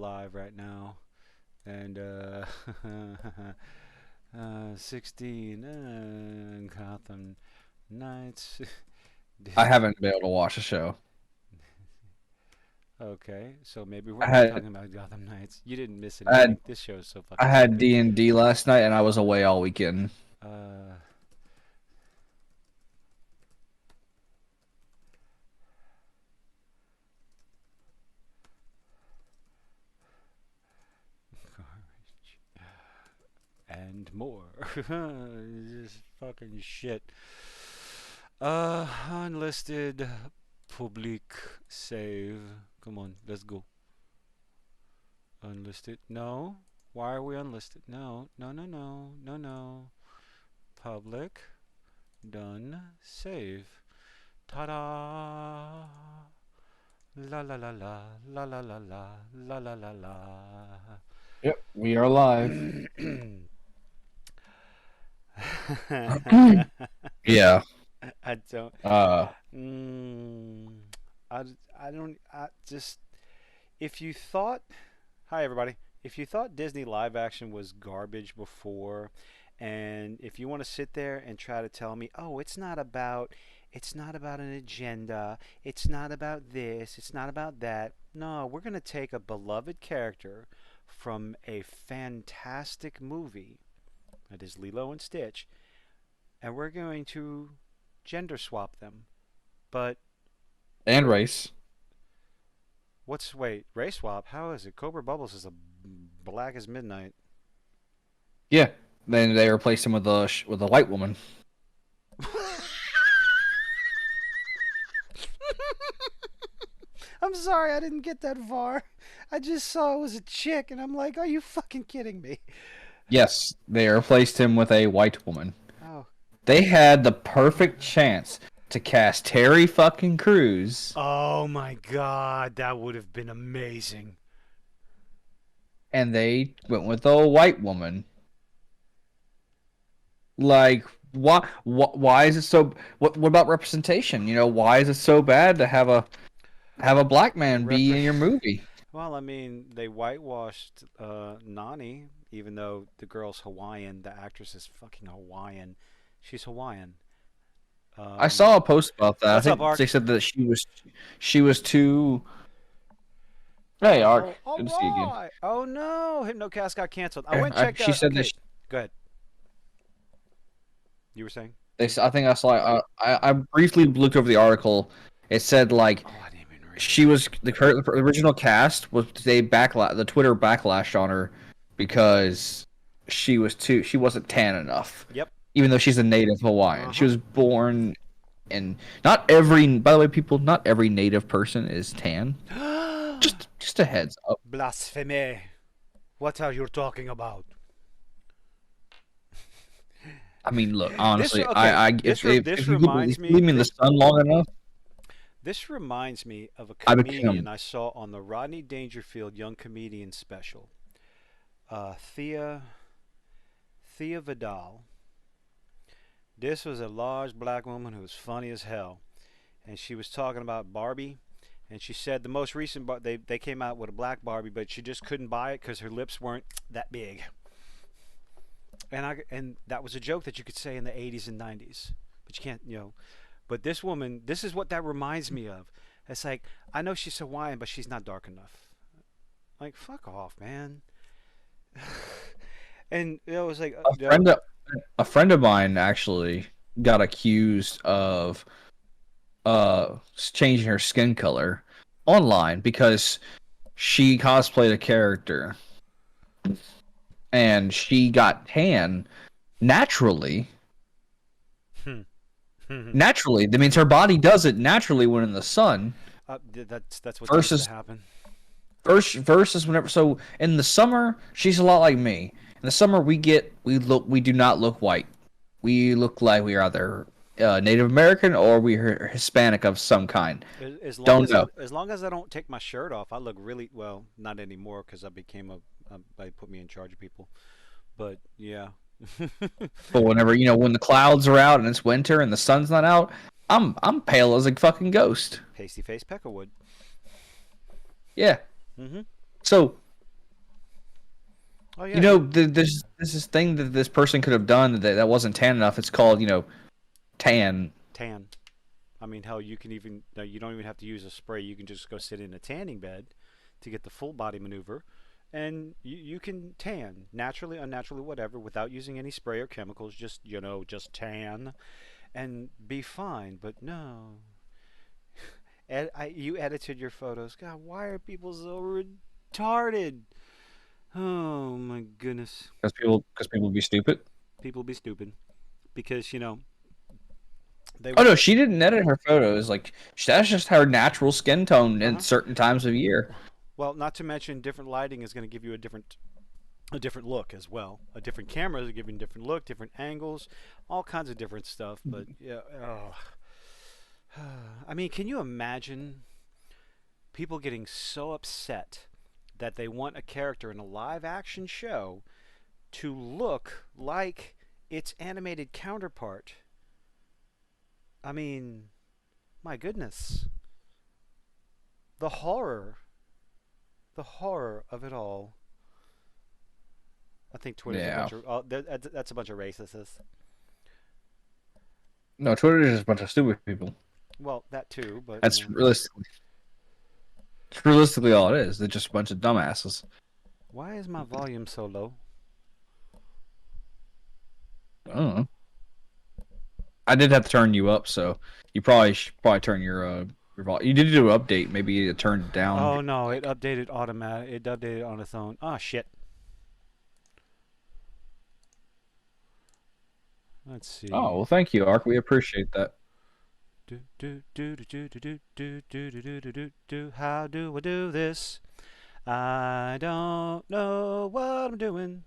live right now, and 16 Gotham Knights. I Disney. haven't been able to watch the show. Okay, so maybe we're I not had talking about Gotham Knights. You didn't miss I anything. had This show is so I fucking had stupid. D&D last night, and I was away all weekend. Uh, and more. Just fucking shit. Unlisted public save. Come on, let's go. Unlisted. No. Why are we unlisted? No, no, no, no, no, no. Public. Done. Save. Ta-da! La la la la la la la la la la la la. Yep, we are live. Yeah. I don't. Uh, Mm, I, I don't. I just. If you thought. Hi, everybody. If you thought Disney live action was garbage before, and if you want to sit there and try to tell me, oh, it's not about an agenda, it's not about this, it's not about that. No, we're going to take a beloved character from a fantastic movie, that is Lilo and Stitch, and we're going to gender swap them. But and we're race. wait, race swap? How is it? Cobra Bubbles is a black as midnight. Yeah. Then they replaced him with a white woman. I'm sorry, I didn't get that far. I just saw it was a chick, and I'm like, are you fucking kidding me? Yes, they replaced him with a white woman. Oh. They had the perfect chance to cast Terry fucking Crews, Oh my god, that would have been amazing. and they went with a white woman. Like, why is it so? What about representation? Why is it so bad to have a black man Rep- be in your movie? well, I mean, they whitewashed Nani, even though the girl's Hawaiian. The actress is fucking Hawaiian. She's Hawaiian. I Um, saw a post about that. I what's up, think they Ark? said that she was too. Hey, Ark, Oh, good to see you again. why? Oh no, Hypnocast got canceled. I went and checked She out. said that Okay, go ahead. You were saying? I think I saw. I briefly looked over the article. It said like Oh, I didn't even read it. she was the original cast was the Twitter backlash on her because she wasn't tan enough, Yep. even though she's a native Hawaiian. Uh She huh. was born in not every by the way, people, not every native person is tan. Just a heads up. Blasphemy. What are you talking about? I mean, look, This honestly, okay. This if you reminds me. leave me in the sun long enough, This reminds me of a I become comedian I saw on the Rodney Dangerfield Young Comedian special. Thea Vidal. This was a large black woman who was funny as hell, and she was talking about Barbie. And she said the most recent they came out with a black Barbie, but she just couldn't buy it because her lips weren't that big. And that was a joke that you could say in the 80s and 90s, but you can't. But this woman, this is what that reminds me of. It's like, I know she's Hawaiian, but she's not dark enough. Like, fuck off, man. And it was like, a friend of, a friend of mine actually got accused of changing her skin color online because she cosplayed a character and she got tan naturally. Naturally, that means her body does it naturally when in the sun. that's what tends to Versus happen. versus whenever. So in the summer, she's a lot like me. In the summer, we do not look white. We look like we are either Native American or we are Hispanic of some kind. Don't know. As long as I don't take my shirt off, I look really well. Not anymore because I became they put me in charge of people. But yeah. But whenever when the clouds are out and it's winter and the sun's not out, I'm pale as a fucking ghost. Pasty face Peckerwood. Yeah. Mm-hmm. So Oh You yeah, know, there's this thing that this person could have done that wasn't tan enough. It's called, tan. tan. I mean, hell, you can even no, you don't even have to use a spray. You can just go sit in a tanning bed to get the full body maneuver, and you can tan naturally, unnaturally, whatever, without using any spray or chemicals. Just just tan and be fine. But no, you edited your photos. God, why are people so retarded? Oh my goodness, Because people be stupid. people be stupid because they Oh no, want. she didn't edit her photos. Like that's just her natural skin tone Uh in huh. certain times of year. Well, not to mention different lighting is going to give you a different look as well. A different camera is giving different look, different angles, all kinds of different stuff. But yeah, oh. I mean, can you imagine people getting so upset that they want a character in a live action show to look like its animated counterpart? I mean, my goodness, the horror, the horror of it all. I think Twitter's a Yeah. bunch of that's a bunch of racists. No, Twitter is just a bunch of stupid people. Well, that too, but That's realistically all it is. They're just a bunch of dumbasses. why is my volume so low? I don't know. I did have to turn you up, so you probably should probably turn your volume. You did do an update. Maybe it turned it down. Oh no, it updated automatic. It updated on its own. Oh shit. Let's Oh see. well, thank you, Ark. We appreciate that. Do do do do do do do do do do do do do. How do I do this? I don't know what I'm doing.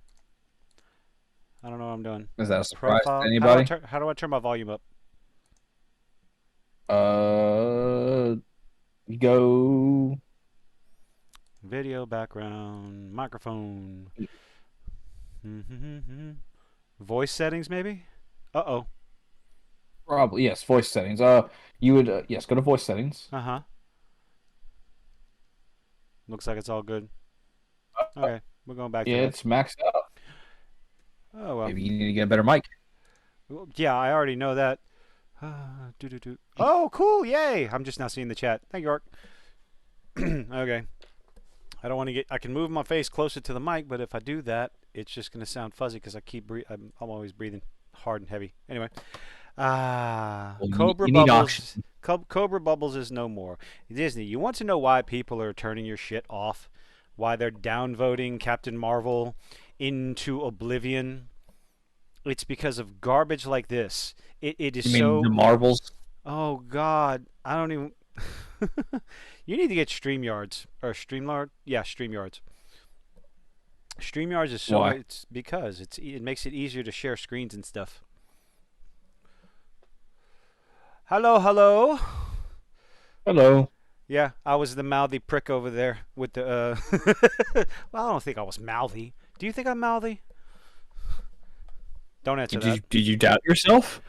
I don't know what I'm doing. Is that a surprise to Profile. anybody? How do I turn my volume up? You go Video background microphone. Voice settings maybe. Uh oh. probably yes, voice settings. You would yes, go to voice settings. Uh huh. Looks like it's all good. Okay, we're going back to Yeah, that. it's maxed out. Oh well. Maybe you need to get a better mic. Well, yeah, I already know that. Oh, cool! Yay! I'm just now seeing the chat. Thank you, Art. Okay. I don't want to get. I can move my face closer to the mic, but if I do that, it's just going to sound fuzzy because I keep. I'm always breathing hard and heavy. Anyway. Well, Cobra you need Bubbles. oxygen. Cobra Bubbles is no more. Disney, you want to know why people are turning your shit off? Why they're downvoting Captain Marvel into oblivion? It's because of garbage like this. It is You mean the so. Marvels? Oh God, I don't even. You need to get StreamYards or Streamlard. Yeah, StreamYards. StreamYards is so. Why? It's because it makes it easier to share screens and stuff. Hello, hello. Hello. Yeah, I was the mouthy prick over there with the. Well, I don't think I was mouthy. Do you think I'm mouthy? Don't answer Did that. you doubt yourself?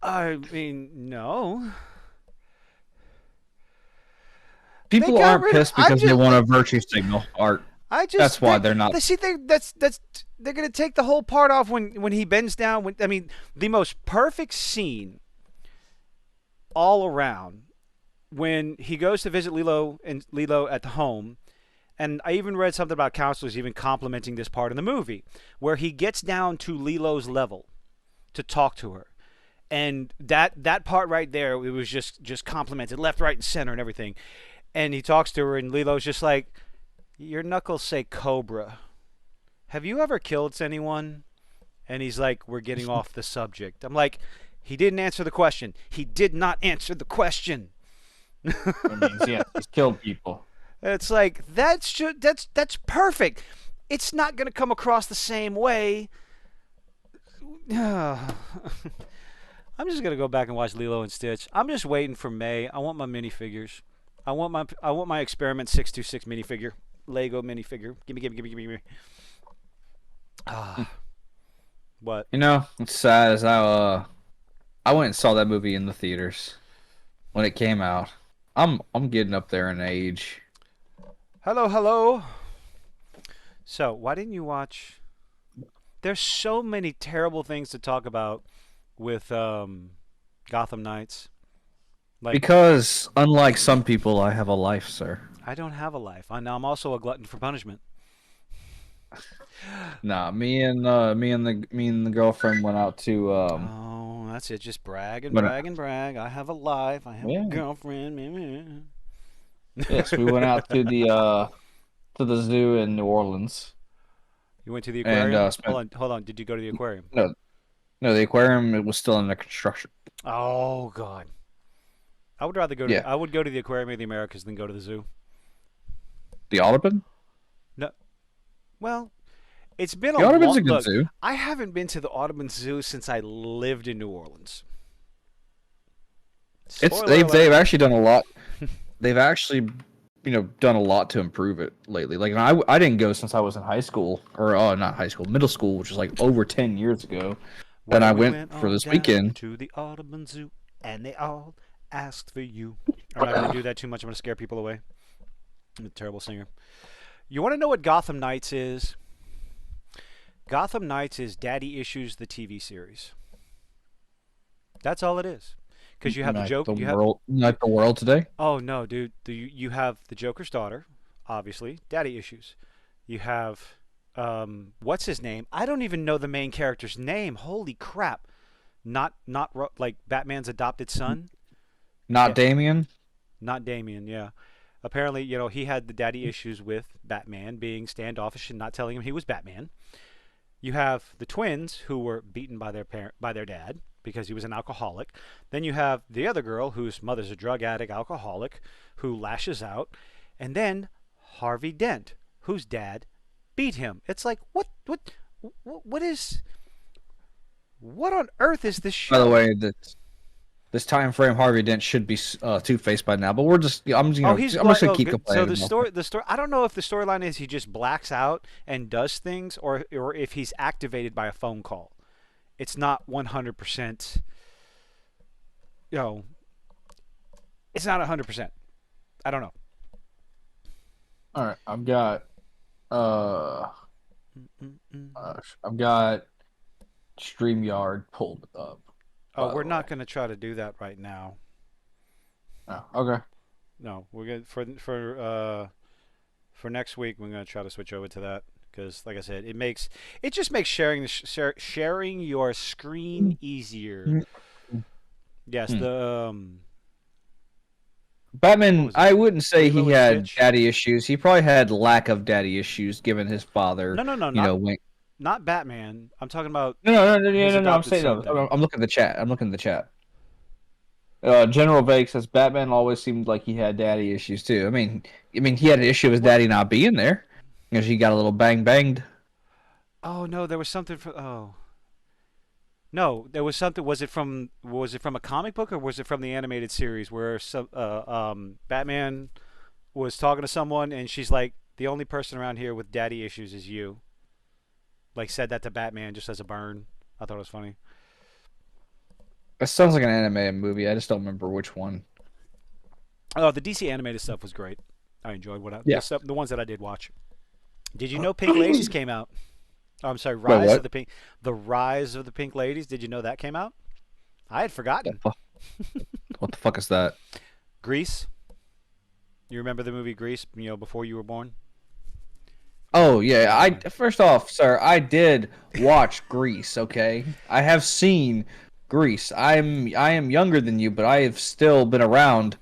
I mean, no. They People got aren't rid of. pissed because they want a virtue signal. Art. I just. That's why they're not. They see. That's. They're gonna take the whole part off when he bends down. I mean, the most perfect scene all around when he goes to visit Lilo at the home. And I even read something about counselors even complimenting this part in the movie, where he gets down to Lilo's level to talk to her, and that part right there, it was just complimented left, right, and center and everything. And he talks to her, and Lilo's just like, "Your knuckles say Cobra. Have you ever killed anyone?" And he's like, "We're getting off the subject." I'm like, he didn't answer the question. He did not answer the question. It means yes, he's killed people. It's like that's perfect. It's not going to come across the same way. I'm just going to go back and watch Lilo and Stitch. I'm just waiting for May. I want my minifigures. I want my Experiment 626 minifigure. Lego minifigure. Give me. Ah, what? You know, it's sad as I went and saw that movie in the theaters when it came out. I'm getting up there in age. Hello, hello. So why didn't you watch? There's so many terrible things to talk about with Gotham Knights. Like Because unlike some people, I have a life, sir. I don't have a life. I'm also a glutton for punishment. Nah, me and the girlfriend went out to Oh, that's it. Just brag and went brag and brag. I have a life. I have a yeah. girlfriend. Meh, Yes, we meh. went out to the zoo in New Orleans You went to the and aquarium? spent Hold on. Did you go to the aquarium? no no the aquarium it was still under construction. Oh God. I would rather go to Yeah, the, I would go to the aquarium of the Americas than go to the zoo. the Audubon. No. Well, it's been a The Audubon's long a good look. zoo. I haven't been to the Audubon Zoo since I lived in New Orleans. It's Spoiler they've alert. actually done a lot. They've actually done a lot to improve it lately. Like I didn't go since I was in high school or not high school, middle school, which was like over 10 years ago. Then Well, I we went went for on this down weekend. to the Audubon Zoo, and they all asked for you. I'm not going to do that too much. I'm going to scare people away. I'm a terrible singer. You want to know what Gotham Knights is? Gotham Knights is Daddy Issues, the TV series. That's all it is. Because you have the Like joke. the You have. world, like the world today. Oh no, dude. You have the Joker's daughter, obviously. Daddy Issues. You have. What's his name? I don't even know the main character's name. Holy crap! Not like Batman's adopted son. Not Yeah, Damien. not Damian. Yeah. Apparently, he had the daddy issues with Batman being standoffish and not telling him he was Batman. You have the twins who were beaten by their dad because he was an alcoholic. Then you have the other girl whose mother's a drug addict, alcoholic, who lashes out, and then Harvey Dent, whose dad beat him. It's like what on earth is this By the show? way, this time frame, Harvey Dent should be Two-Faced by now. But we're just, I'm just, Oh, he's I'm just black. gonna Oh, keep good. So complaining. the story. I don't know if the storyline is he just blacks out and does things, or if he's activated by a phone call. It's not 100%. You know, it's not 100%. I don't know. All right, uh, Mm-mm-mm. I've got StreamYard pulled up. Oh, By we're the way, not going to try to do that right now. oh, okay. No, we're going for next week. We're going to try to switch over to that because, like I said, it just makes sharing your screen easier. Yes, Hmm. the what Batman, was it? I wouldn't say he Lilo and had Stitch. daddy issues. He probably had lack of daddy issues, given his No, father, no, no, went. not Batman. I'm talking about No. I'm adopted saying son no. thing. I'm looking at the chat. I'm looking at the chat. General Vague says Batman always seemed like he had daddy issues too. I mean, he had an issue with his What? daddy not being there because he got a little banged. Oh no, there was something for. Oh no, there was something. Was it from a comic book or was it from the animated series where Batman was talking to someone and she's like, the only person around here with daddy issues is you. Like said that to Batman just as a burn. I thought it was funny. It sounds like an animated movie. I just don't remember which one. Oh, the DC animated stuff was great. I enjoyed Yeah. the ones that I did watch. Did you know Pink Ladies came out? Oh, I'm sorry, Wait, what? The Rise of the Pink Ladies. Did you know that came out? I had The forgotten. fu- What the fuck is that? Grease. You remember the movie Grease? Before you were born. Oh yeah, Never I mind. first off, sir, I did watch Grease. Okay, I have seen Grease. I am younger than you, but I have still been around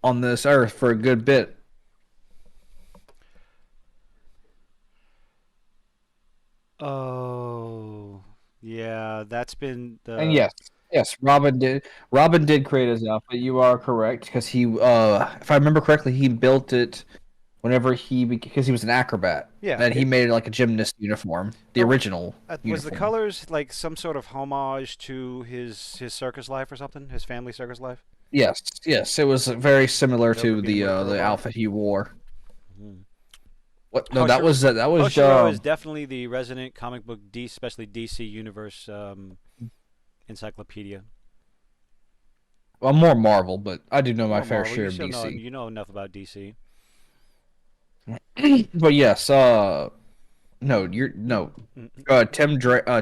on this earth for a good bit. Oh, yeah. That's been And the. yes, Robin did create his outfit. You are correct because if I remember correctly, he built it whenever because he was an acrobat, Yeah. and he made it like a gymnast uniform, the Now, original was the uniform. colors like some sort of homage to his circus life or something? His family circus life? Yes, it was very similar Nope, we're to getting the rid of the crowbar. outfit he wore. Mhm. What? No, that was Hoshiro is definitely the resident comic book especially DC universe encyclopedia. well, more Marvel, but I do know my More fair Marvel. share of DC. You know enough about DC. But yes, No, you're no. Mm.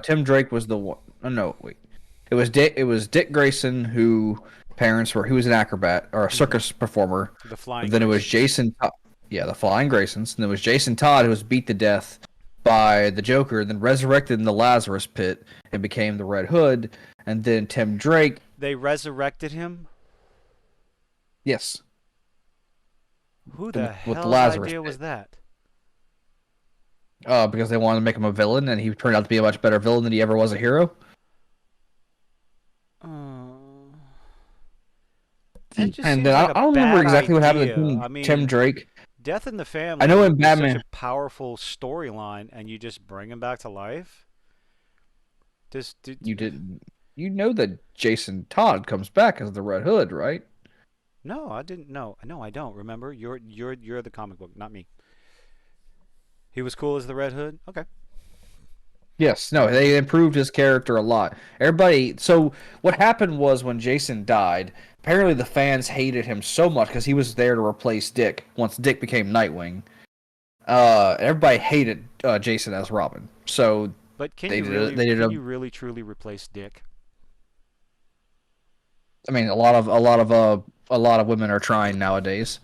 Tim Drake was the one. Oh, no, wait. It was Dick Grayson who parents were. He was an acrobat or a Hmm. circus performer. The Flying Then it was Graysons. Jason. Yeah, the Flying Graysons. And it was Jason Todd who was beat to death by the Joker, then resurrected in the Lazarus Pit and became the Red Hood. And then Tim Drake. They resurrected him. Yes, Who the with the hell's Lazarus idea was Pit. that? Because they wanted to make him a villain, and he turned out to be a much better villain than he ever was a hero. Uh, that just And then seems like a I don't remember bad exactly what happened idea. between I Tim mean, Drake. Death in the I know Family in is such a Batman. powerful storyline, and you just bring him back to life. Just, You didn't. You know that Jason Todd comes back as the Red Hood, right? no, I didn't know. No, I don't. Remember, you're the comic book, not me. He was cool as the Red Hood. Okay. Yes. No, they improved his character a lot. Everybody. So what happened was when Jason died, apparently the fans hated him so much because he was there to replace Dick once Dick became Nightwing. Everybody hated Jason as Robin. So But can they you did. A, really, they did can a. you really truly replace Dick? I mean, a lot of women are trying nowadays.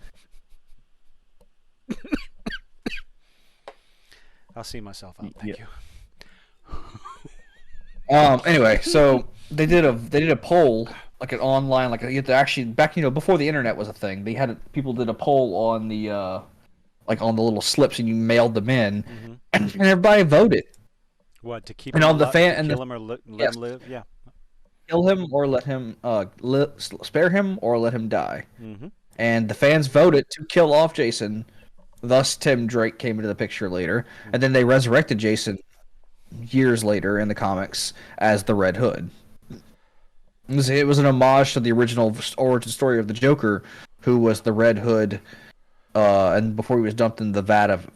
I'll see myself out. Yeah. Thank you. Anyway, so they did a poll, like an online, like you had to actually back, before the internet was a thing. People did a poll on the like on the little slips, and you mailed them in, Hmm. and everybody voted. What, to keep And him all the alive, to fan and the kill him or let yes, him live? Yeah. kill him or let him spare him or let him die. Hmm. And the fans voted to kill off Jason. Thus, Tim Drake came into the picture later, and then they resurrected Jason years later in the comics as the Red Hood. It was an homage to the original origin story of the Joker, who was the Red Hood, and before he was dumped in the vat of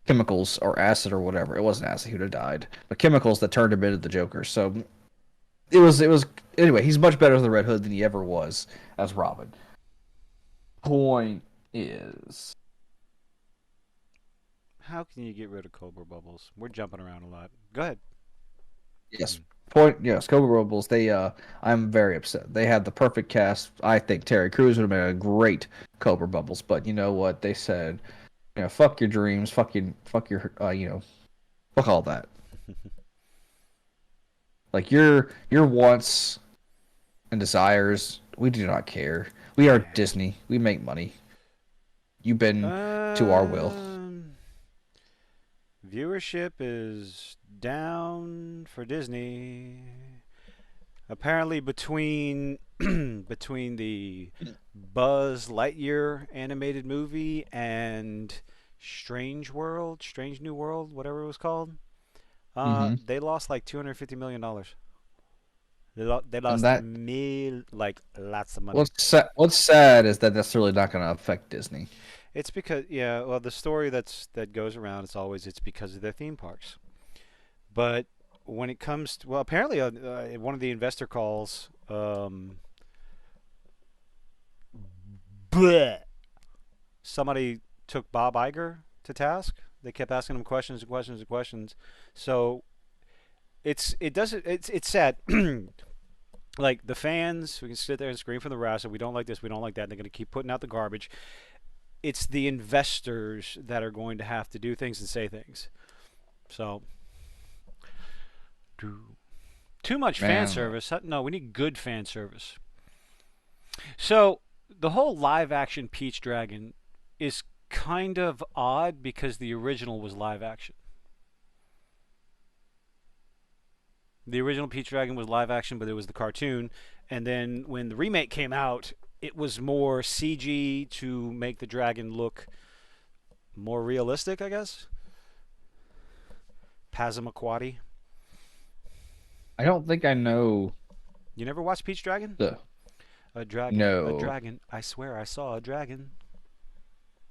chemicals or acid or whatever. It wasn't acid; he would have died. But chemicals that turned him into the Joker. So it was anyway. He's much better as the Red Hood than he ever was as Robin. Point is, How can you get rid of Cobra Bubbles? We're jumping around a lot. Go ahead. yes. Yes, Cobra Robles. I'm very upset. They had the perfect cast. I think Terry Crews would have been a great Cobra Bubbles, but you know what they said? Fuck your dreams, fuck all that. Like your wants and desires, we do not care. We are Yeah. Disney. We make money. You bend to our will. Um, Viewership is down for Disney. Apparently, between between the Buzz Lightyear animated movie and Strange New World, whatever it was called, Hmm. they lost like $250 million. They And lost that like lots of money. what's sad is that that's really not going to affect Disney. It's because, yeah, well, the story that goes around, it's because of their theme parks. But when it comes to, well, apparently one of the investor calls, bleh, somebody took Bob Iger to task. They kept asking him questions and questions and questions. So it's sad. Like the fans, we can sit there and scream from the rest, and we don't like this, we don't like that. And they're going to keep putting out the garbage. It's the investors that are going to have to do things and say things. So, too much fan Man, service. No, we need good fan service. So, the whole live action Peach Dragon is kind of odd because the original was live action. The original Peach Dragon was live action, but it was the cartoon. And then when the remake came out, it was more CG to make the dragon look more realistic, I guess. Passamaquoddy. I don't think I know You never watched Peach Dragon? the A dragon, a no. dragon. I swear I saw a dragon.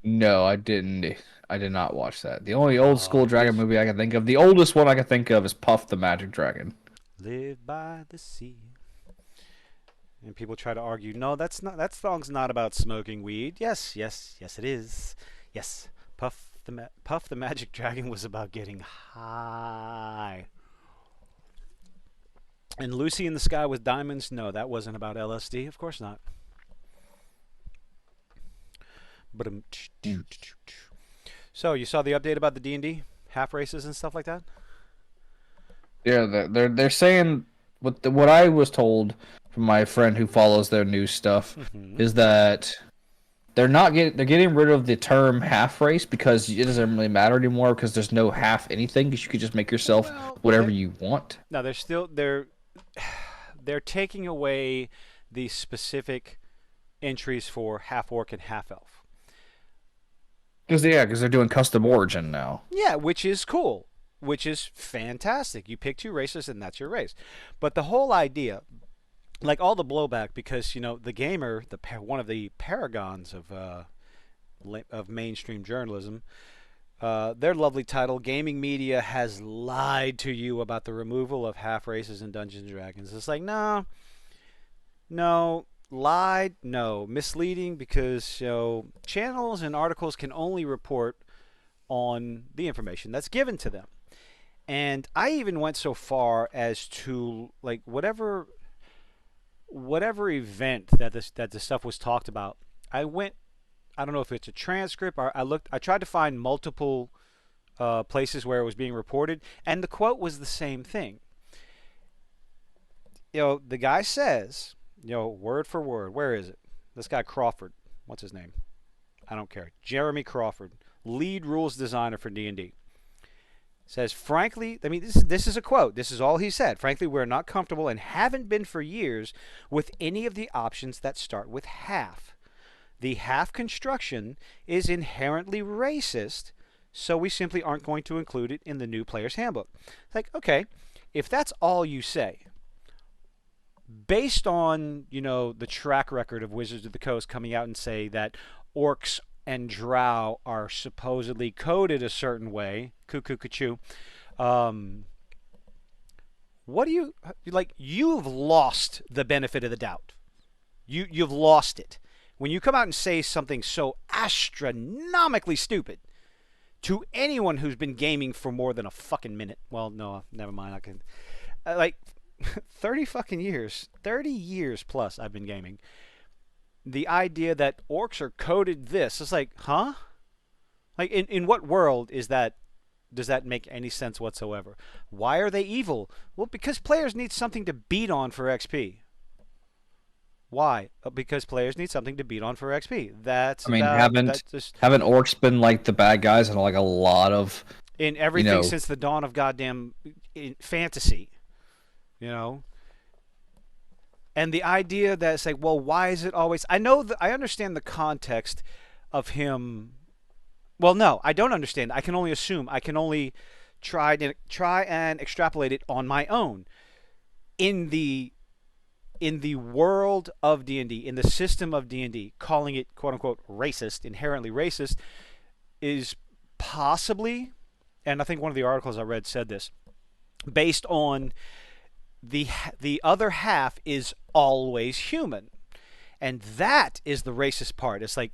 No, I didn't. I did not watch that. The only old Oh, school dragon just movie I can think of, the oldest one I can think of is Puff the Magic Dragon. live by the sea. And people try to argue, no, that's not. That song's not about smoking weed. Yes, yes, yes, it is. Yes, Puff Puff the Magic Dragon was about getting high. And Lucy in the Sky with Diamonds, no, that wasn't about LSD. Of course not. But so you saw the update about the D&D half races and stuff like that? Yeah, they're saying what I was told from my friend who follows their new stuff Mm-hmm. is that they're getting rid of the term half race because it doesn't really matter anymore because there's no half anything because you could just make yourself Well, whatever you want. no, they're taking away the specific entries for half orc and half elf. Because they're doing custom origin now. Yeah, which is cool, which is fantastic. You pick two races and that's your race. But the whole idea, like all the blowback, because the gamer, one of the paragons of mainstream journalism, their lovely title, Gaming Media Has Lied to You About the Removal of Half Races in Dungeons and Dragons. It's like, no, lied, no, misleading, because channels and articles can only report on the information that's given to them. And I even went so far as to, like, whatever event that the stuff was talked about, I don't know if it's a transcript or I tried to find multiple places where it was being reported, and the quote was the same thing. The guy says, word for word, where is it? This guy Crawford, what's his name? I don't care. Jeremy Crawford, lead rules designer for D&D. Says, frankly, I mean, this is a quote. This is all he said. Frankly, we're not comfortable and haven't been for years with any of the options that start with half. The half construction is inherently racist, so we simply aren't going to include it in the new player's handbook. It's like, okay, if that's all you say, based on, the track record of Wizards of the Coast coming out and say that orcs and drow are supposedly coded a certain way, cuckoo cuckoo, what do you, like, you've lost the benefit of the doubt. You've lost it. When you come out and say something so astronomically stupid to anyone who's been gaming for more than a fucking minute, well, no, never mind, I can, like, 30 fucking years, 30 years plus I've been gaming. The idea that orcs are coded this, it's like, huh? Like, in what world does that make any sense whatsoever? Why are they evil? Well, because players need something to beat on for XP. Why? Because players need something to beat on for XP. I mean, haven't orcs been like the bad guys in like a lot of in everything since the dawn of goddamn fantasy, And the idea that it's like, well, why is it always? I understand the context of him. Well, no, I don't understand. I can only assume. I can only try and extrapolate it on my own. In the world of D&D, in the system of D&D, calling it quote unquote racist, inherently racist, is possibly, and I think one of the articles I read said this, based on the other half is always human, and that is the racist part. It's like,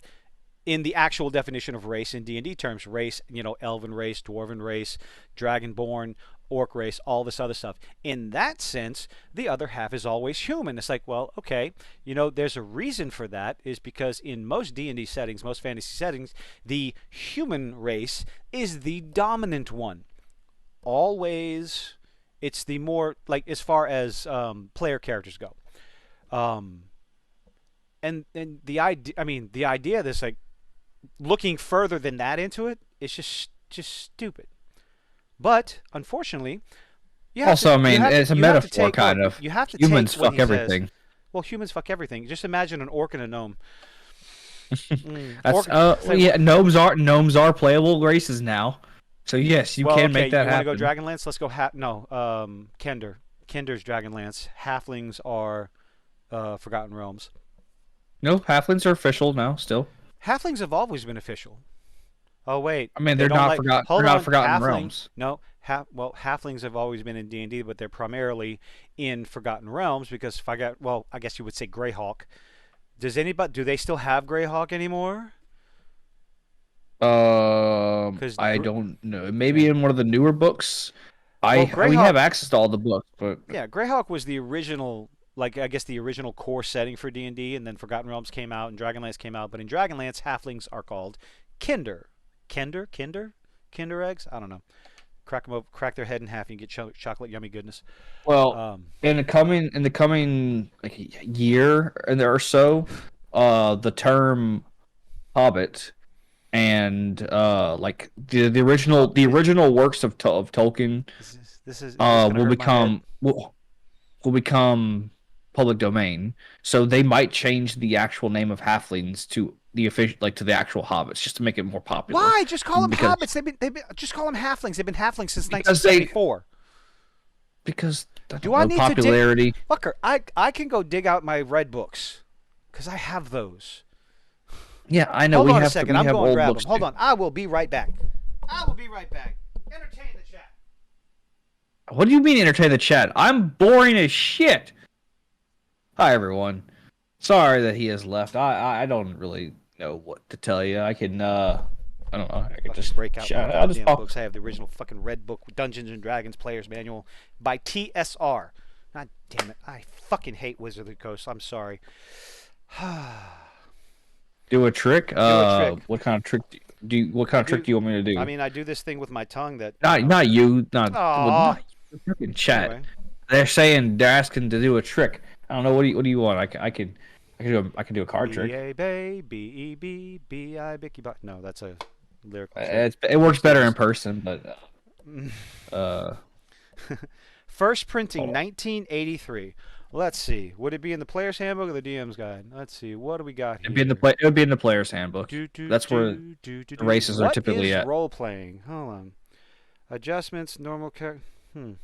in the actual definition of race in D&D terms, race, elven race, dwarven race, dragonborn, orc race, all this other stuff. In that sense, the other half is always human. It's like, well, okay, there's a reason for that, is because in most D&D settings, most fantasy settings, the human race is the dominant one. Always, it's the more, like, as far as player characters go. And the idea of this, like, looking further than that into it, is just stupid. But unfortunately, it's a metaphor, kind of. You have to humans take what fuck everything. Says. Well, humans fuck everything. Just imagine an orc and a gnome. Gnomes are playable races now. So yes, you can make that happen. You want to go Dragonlance? Let's go. Kender. Kender's Dragonlance. Halflings are Forgotten Realms. No, halflings are official now. Still, halflings have always been official. Oh wait, I mean they're not Forgotten Realms. No, halflings have always been in D&D, but they're primarily in Forgotten Realms because I guess you would say Greyhawk. Do they still have Greyhawk anymore? Because I don't know. Maybe yeah, in one of the newer books. well, We have Greyhawk, access to all the books, but yeah, Greyhawk was the original, like I guess the original core setting for D&D, and then Forgotten Realms came out and Dragonlance came out. But in Dragonlance, halflings are called Kinder, Kinder eggs. I don't know. Crack them up, crack their head in half, and you get chocolate yummy goodness. well, Um, in the coming like year and there or so, the term Hobbit and like the this original works of Tolkien is this gonna will hurt my head? become public domain. So they might change the actual name of halflings to the official like to the actual hobbits just to make it more popular. Why? Just call them Because hobbits. They've been just call them halflings. They've been halflings since because they 1974. because I Do don't I know need to dig? popularity. Fucker, I can go dig out my red books because I have those. Yeah, I know Hold on a second. we I'm have going to old grab them. books Hold too. on. I will be right back. I will be right back. Entertain the chat. What do you mean entertain the chat? I'm boring as shit. Hi everyone. Sorry that he has left. I don't really know what to tell you. I can I don't know. I can Fucking just break out my I'll just goddamn talk. books. I have the original fucking red book, Dungeons and Dragons Player's Manual by TSR. God damn it. I fucking hate Wizard of the Coast. I'm sorry. Do a trick. Do a trick. What kind of trick what I kind of trick do. do you want me to I do? mean, I do this thing with my tongue that Not you, Aw. not you. Freaking chat. Anyway. They're asking to do a trick. I don't know what do you want? I can do a card trick. B-A Bay, B-E-B, B-I Bicky Bot. No, that's a lyrical trick. It works better in Upstairs. person, but uh, First printing hold on. 1983. Let's see. Would it be in the player's handbook or the DM's guide? Let's see. What do we got here? It would be in the player's handbook. Do do That's where do do do the do. races are What typically is at. role playing? Hold on. Adjustments, normal character. Do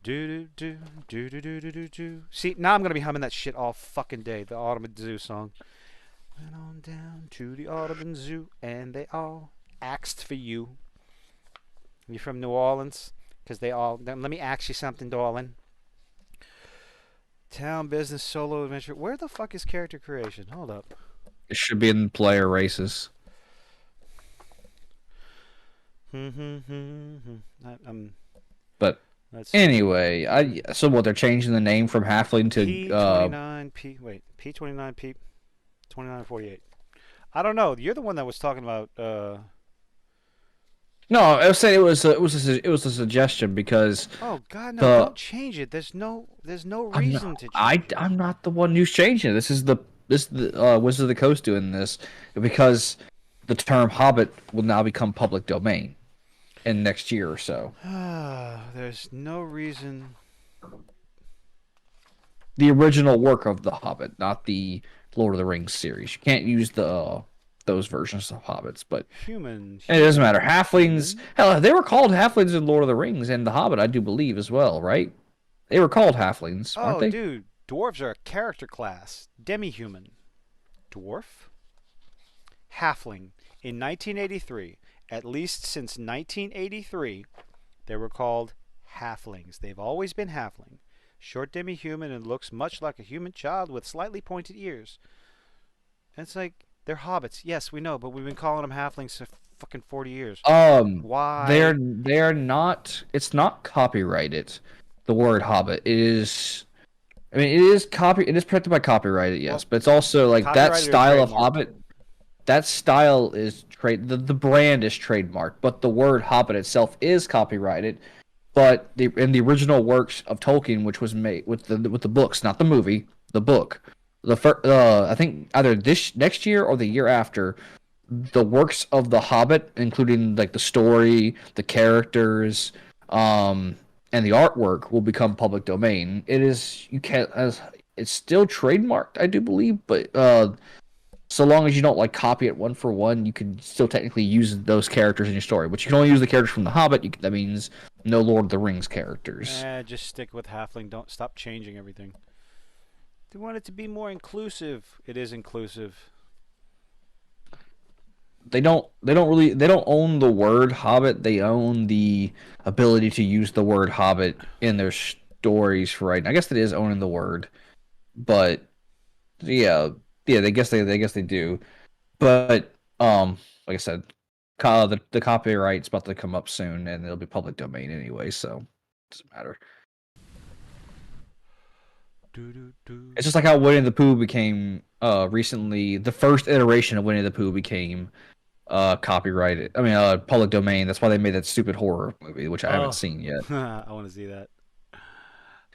do do do do do do do. See, now I'm gonna be humming that shit all fucking day. The Autumn Zoo song. Went on down to the Audubon Zoo, and they all axed for you. You from New Orleans? Because they all. Let me ask you something, darling. Town business, solo adventure. Where the fuck is character creation? Hold up. It should be in player races. I'm. But Let's see. anyway, so what they're changing the name from halfling to P29 P. Wait, P29 P. 2948. I don't know. You're the one that was talking about. no, I was saying it was a suggestion because Oh God, no! the Don't change it. There's no reason to change it. I'm not the one who's changing it. This is the Wizards of the Coast doing this because the term Hobbit will now become public domain in next year or so. There's no reason. The original work of the Hobbit, not the Lord of the Rings series. You can't use the those versions of hobbits, but Human. it doesn't matter. Human. Halflings, Human. hell, they were called halflings in Lord of the Rings and the Hobbit, I do believe as well, right? They were called halflings, aren't Oh, they? dude, dwarves are a character class. Demi-human. Dwarf. Halfling. In 1983, at least since 1983, they were called halflings. They've always been halfling. Short demi-human and looks much like a human child with slightly pointed ears. And it's like, they're hobbits. Yes, we know, but we've been calling them halflings for fucking 40 years. Why? They're not. It's not copyrighted. The word Hobbit. It is. I mean, it is copy. It is protected by copyright, yes, Well, but it's also like that copyrighted or style of trademarked? Hobbit. That style is trade. The brand is trademarked, but the word Hobbit itself is copyrighted. But in the original works of Tolkien, which was made with the books, not the movie, the book, I think either this next year or the year after, the works of the Hobbit, including like the story, the characters, and the artwork, will become public domain. It is you can't as it's still trademarked, I do believe, but so long as you don't like copy it one for one, you can still technically use those characters in your story. But you can only use the characters from The Hobbit. That means no Lord of the Rings characters. Just stick with halfling. Don't stop changing everything. They want it to be more inclusive. It is inclusive. They don't own the word Hobbit. They own the ability to use the word Hobbit in their stories for right. I guess it is owning the word, but yeah, they guess they do. But Like I said, the copyright's about to come up soon, and it'll be public domain anyway, so it doesn't matter. Do, do, do. It's just like how Winnie the Pooh became recently the first iteration of Winnie the Pooh became copyrighted. I mean, public domain. That's why they made that stupid horror movie, which I haven't Oh, seen yet. I want to see that. I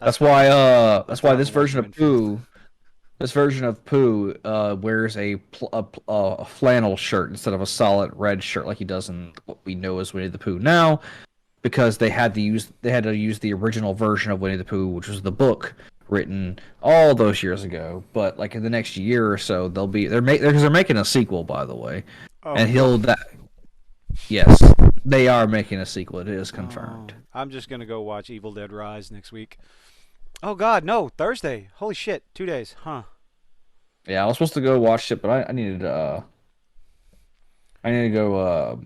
That's still why I that's still why haven't watched Renfield. This version of Pooh wears a flannel shirt instead of a solid red shirt like he does in what we know as Winnie the Pooh now, because they had to use the original version of Winnie the Pooh, which was the book written all those years ago. But like in the next year or so, they're making a sequel, by the way, Oh and no. yes, they are making a sequel. It is Oh, confirmed. I'm just gonna go watch Evil Dead Rise next week. Oh God, no, Thursday. Holy shit, 2 days, huh? Yeah, I was supposed to go watch it, but I need to go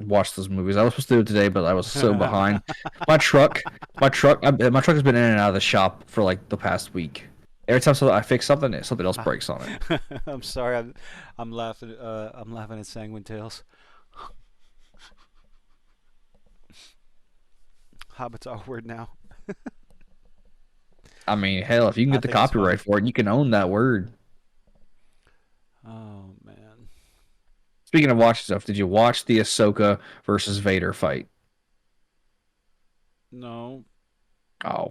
watch those movies. I was supposed to do it today, but I was so behind. My truck, my truck has been in and out of the shop for like the past week. Every time I fix something, something else breaks on it. I'm sorry. I'm laughing. I'm laughing at Sanguine Tales. Hobbits are word now. I mean, hell, if you can I get the think it's funny. copyright for it, you can own that word. Oh man. Speaking of watching stuff, did you watch the Ahsoka versus Vader fight? No. Oh,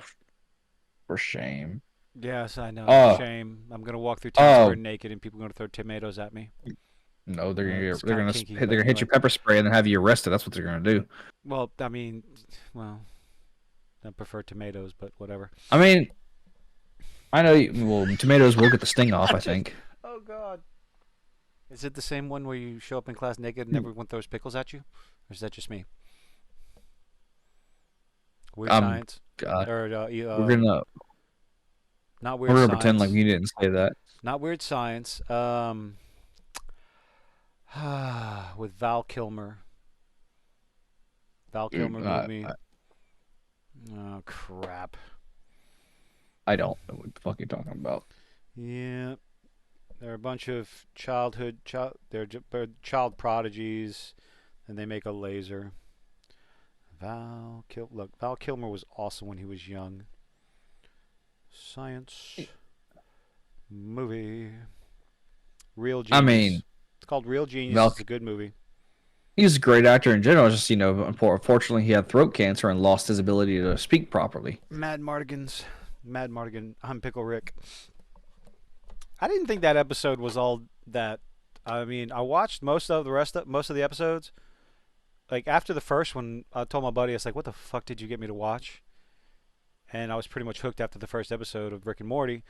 for shame. Yes, I know. Oh, Shame. I'm gonna walk through town oh, square naked, and people are gonna throw tomatoes at me. no, It's kind of kinky, they're but gonna hit you anyway. pepper spray and then have you arrested. That's what they're gonna do. Well, I mean, well, I prefer tomatoes, but whatever. I mean, I know. Well, tomatoes will get the sting I off. I just. think. Oh God. Is it the same one where you show up in class naked and everyone throws pickles at you, or is that just me? Weird I'm. science, God, or we're gonna not we're weird gonna pretend like science. you didn't say that. Not weird science. With Val Kilmer. Val Dude, Kilmer movie. Oh crap. I don't know what the fuck you're talking about. Yeah, they're a bunch of they're child prodigies, and they make a laser. Val Kilmer was awesome when he was young. Science movie. Real I Genius. mean, It's called Real Genius. Val, It's a good movie. he's a great actor in general. It's just unfortunately, he had throat cancer and lost his ability to speak properly. Mad Mardigan. I'm Pickle Rick. I didn't think that episode was all that. I mean, I watched most of the episodes. Like after the first one, I told my buddy, I was like, "What the fuck did you get me to watch?" And I was pretty much hooked after the first episode of Rick and Morty.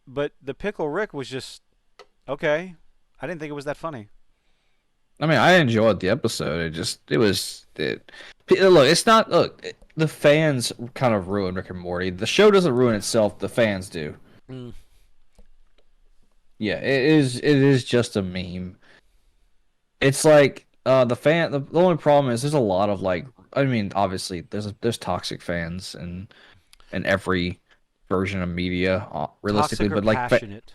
But the Pickle Rick was just okay. I didn't think it was that funny. I mean, I enjoyed the episode. Look, it's not the fans kind of ruin Rick and Morty. The show doesn't ruin itself. The fans do. Mm. Yeah, it is just a meme. It's like the only problem is there's a lot of like I mean obviously there's toxic fans in every version of media realistically, Toxic or but like passionate?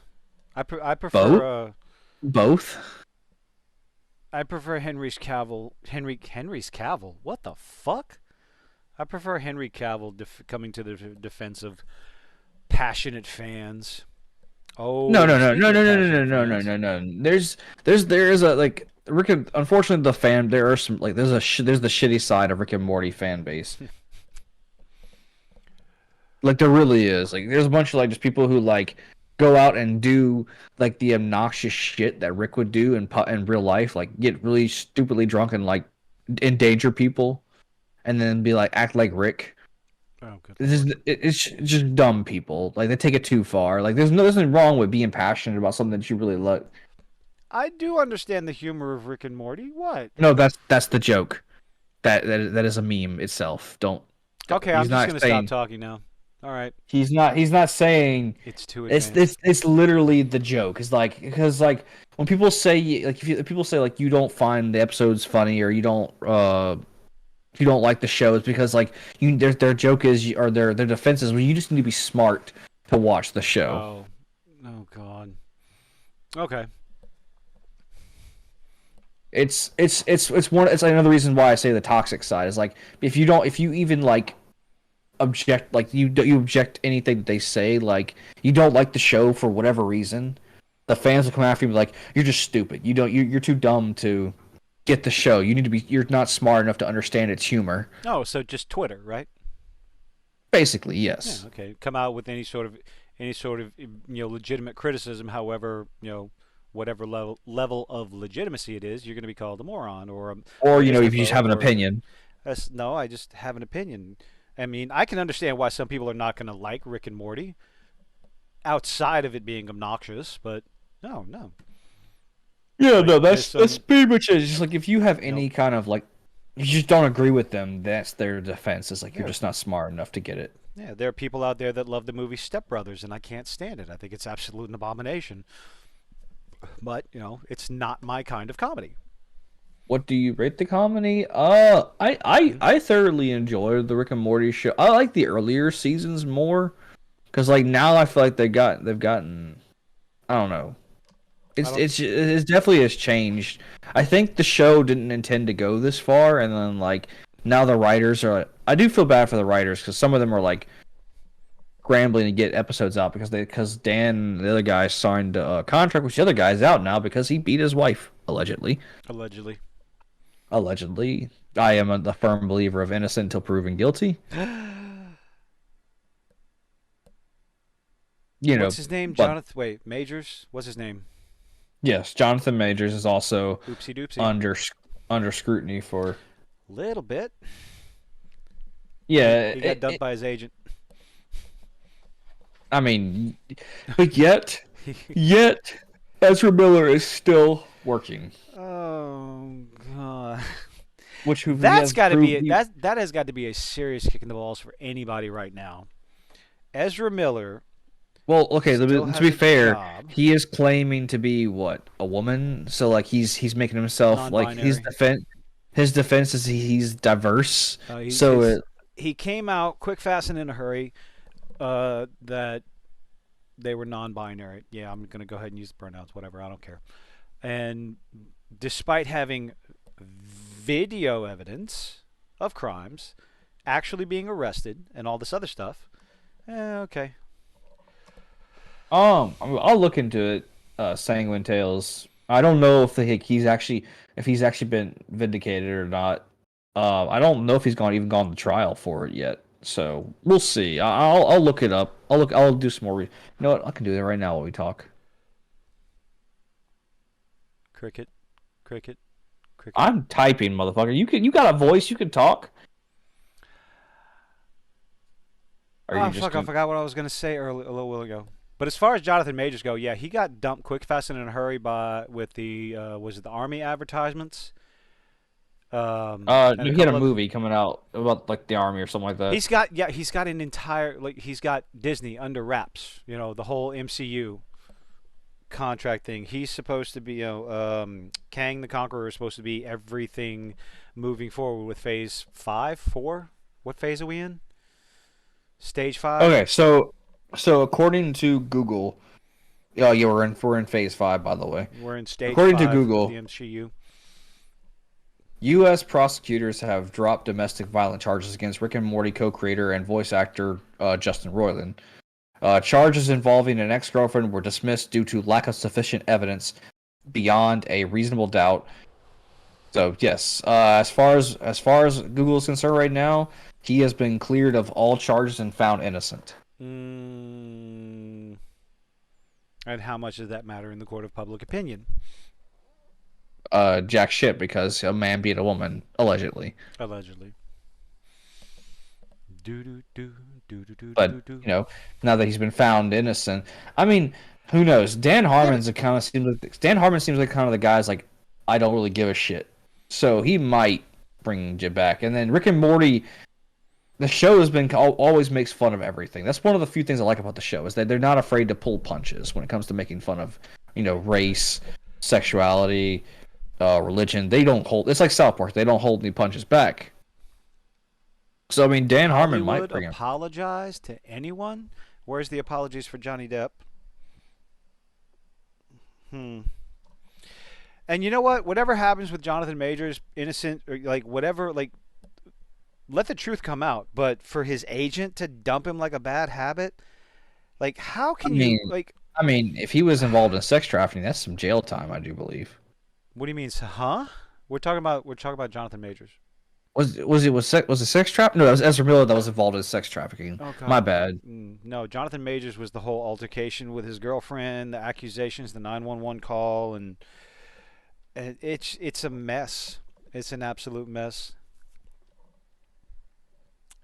I both prefer both. I prefer Henry's Cavill. What the fuck? I prefer Henry Cavill coming to the defense of passionate fans. No, Oh, no, no, no, speaking of no, no, no, passionate no, no, fans, no, no, no. There is a like unfortunately the fan there are some like there's the shitty side of Rick and Morty fan base. Like there really is. Like there's a bunch of like just people who like go out and do like the obnoxious shit that Rick would do in real life, like get really stupidly drunk and like endanger people, and then be like act like Rick. oh good It's lord. just, it's just dumb people. Like they take it too far. Like there's nothing wrong with being passionate about something that you really like. I do understand the humor of Rick and Morty. What? No, that's the joke. That is a meme itself. Don't. Okay, I'm just gonna stop talking now. All right, He's not saying it's too it's advanced. it's literally the joke. It's like because like when people say like if people say like you don't find the episodes funny or you don't like the show, it's because like their joke is or their defense is well you just need to be smart to watch the show. Oh, oh god. Okay. It's another reason why I say the toxic side is like if you even like object like you object anything that they say, like you don't like the show for whatever reason, the fans will come after you and be like, you're just stupid, you're too dumb to get the show, you're not smart enough to understand its humor. Oh, so just Twitter, right? Basically, Yeah. yes. Okay. Come out with any sort of legitimate criticism. However, whatever level of legitimacy it is, you're going to be called a moron or Or a if you just have misanthrope an or opinion. no. I just have an opinion. I mean, I can understand why some people are not going to like Rick and Morty outside of it being obnoxious, but no, no. Yeah, Like no, there's that's some, pretty much it. It's just like if you have you know, any kind of like you just don't agree with them, that's their defense. It's like you're there, just not smart enough to get it. yeah, there are people out there that love the movie Step Brothers, and I can't stand it. I think it's absolute an abomination. But it's not my kind of comedy. What do you rate the comedy? Hmm? I thoroughly enjoyed the Rick and Morty show. I like the earlier seasons more because like now I feel like they've gotten I don't know. I don't. It definitely has changed. I think the show didn't intend to go this far, and then like now the writers are. I do feel bad for the writers because some of them are like scrambling to get episodes out because Dan the other guy signed a contract with the other guys out now because he beat his wife allegedly. Allegedly. Allegedly, I am a firm believer of innocent until proven guilty. You What's know, his name? but Jonathan. Wait, Majors. What's his name? yes, Jonathan Majors is also Oopsie doopsie. under under scrutiny for Little bit. yeah. He got dumped by his agent. I mean, but yet Ezra Miller is still working, Oh god. which he That's has got to proved. be that has got to be a serious kick in the balls for anybody right now. Ezra Miller Well, okay. still To has be a fair, job. he is claiming to be what, a woman. So like he's making himself like Non-binary. his defense is he's diverse. He So his it, he came out quick, fast, and in a hurry. That they were non-binary. Yeah, I'm gonna go ahead and use the pronouns. Whatever. I don't care. And despite having video evidence of crimes, actually being arrested, and all this other stuff, okay. I'll look into it. Sanguine Tales. I don't know if he's actually been vindicated or not. I don't know if he's gone to trial for it yet. So we'll see. I'll look it up. I'll do some more. You know what? I can do that right now while we talk. Cricket, cricket, cricket. I'm typing, motherfucker. You got a voice. You can talk. Or you Oh just fuck! I gonna? forgot what I was gonna say early, a little while ago. But as far as Jonathan Majors go, yeah, he got dumped quick, fast, and in a hurry by with the was it the Army advertisements? And a He had a couple of movie coming out about like the army or something like that. he's got an entire he's got Disney under wraps. The whole MCU contract thing. He's supposed to be Kang the Conqueror is supposed to be everything moving forward with Phase 5, 4. What phase are we in? Stage 5. Okay, so according to Google, oh yeah, we're in phase 5, by the way. We're in Stage According to 5 of the Google, MCU. U.S. prosecutors have dropped domestic violence charges against Rick and Morty co-creator and voice actor Justin Roiland. Charges involving an ex-girlfriend were dismissed due to lack of sufficient evidence beyond a reasonable doubt. So yes, as far as Google is concerned right now, he has been cleared of all charges and found innocent. Mm, and how much does that matter in the court of public opinion? Jack shit because a man beat a woman allegedly. Allegedly. Do do do do do do But do do. now that he's been found innocent, I mean, who knows? Yeah, but Dan Harmon seems like kind of the guy's like, I don't really give a shit. So he might bring Jim back. And then Rick and Morty, the show has been always makes fun of everything. That's one of the few things I like about the show is that they're not afraid to pull punches when it comes to making fun of, race, sexuality, religion. They don't hold. It's like South Park. They don't hold any punches back. So I mean, Dan Harmon might Hollywood bring him. apologize to anyone? Where's the apologies for Johnny Depp? Hmm. And you know what? Whatever happens with Jonathan Majors, innocent or like whatever, like let the truth come out. But for his agent to dump him like a bad habit, like how I can you mean, like? if he was involved in sex trafficking, that's some jail time, I do believe. What do you mean, huh? We're talking about Jonathan Majors. Was it sex trap? No, it was Ezra Miller that was involved in sex trafficking. Oh My God, bad. no. Jonathan Majors was the whole altercation with his girlfriend, the accusations, the 911 call, and it's a mess. It's an absolute mess.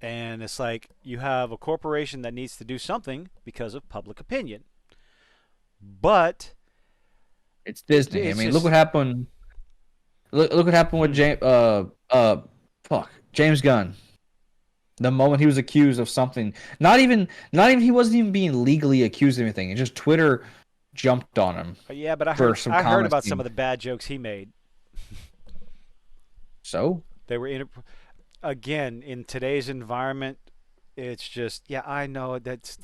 And it's like you have a corporation that needs to do something because of public opinion, but It's Disney. I it's mean, look what just happened. Look what happened with hmm, James Gunn. The moment he was accused of something, not even he wasn't even being legally accused of anything. It just Twitter jumped on him yeah. But for some I heard comments about some being of the bad jokes he made. so. They were again in today's environment. It's just yeah, I know that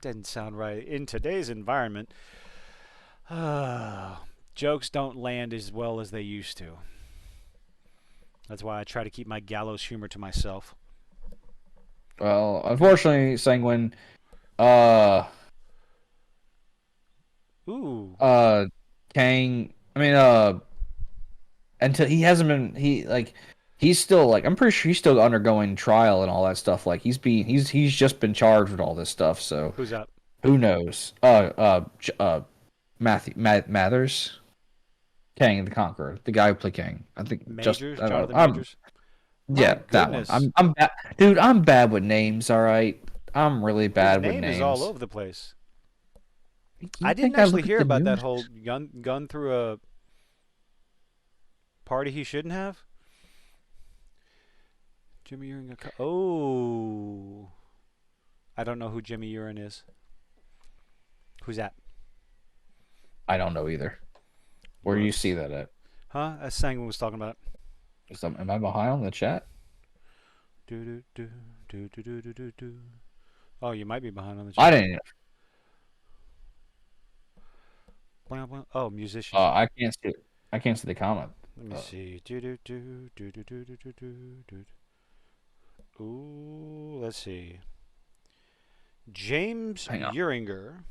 didn't sound right in today's environment. Jokes don't land as well as they used to. That's why I try to keep my gallows humor to myself. Well, unfortunately, Sanguine, uh, Ooh, uh, Kang. I mean, until he hasn't been, he's still like, I'm pretty sure he's still undergoing trial and all that stuff. Like he's just been charged with all this stuff. So who's up? who knows? Mathers, Kang the Conqueror, the guy who played Kang. I think just Majors, I don't know. Jonathan Majors. My Yeah, that one. goodness, Dude, I'm bad with names. All right, I'm really his bad with name is all names. over the place. I You didn't think I actually look at hear the about that news? whole gun through a party he shouldn't have. Jimmy Urine got oh, I don't know who Jimmy Urine is. Who's that? I don't know either. Where do you see Whoops. that at? Huh? That's Sangwon was talking about. Am I behind on the chat? Do do do do do do do do do. Oh, you might be behind on the I chat. didn't. Blah, blah. Oh, musician. I can't see. I can't see the comment. Let me Uh, see. Do do do do do do do do do do. Ooh, let's see. James Hang on. Uringer.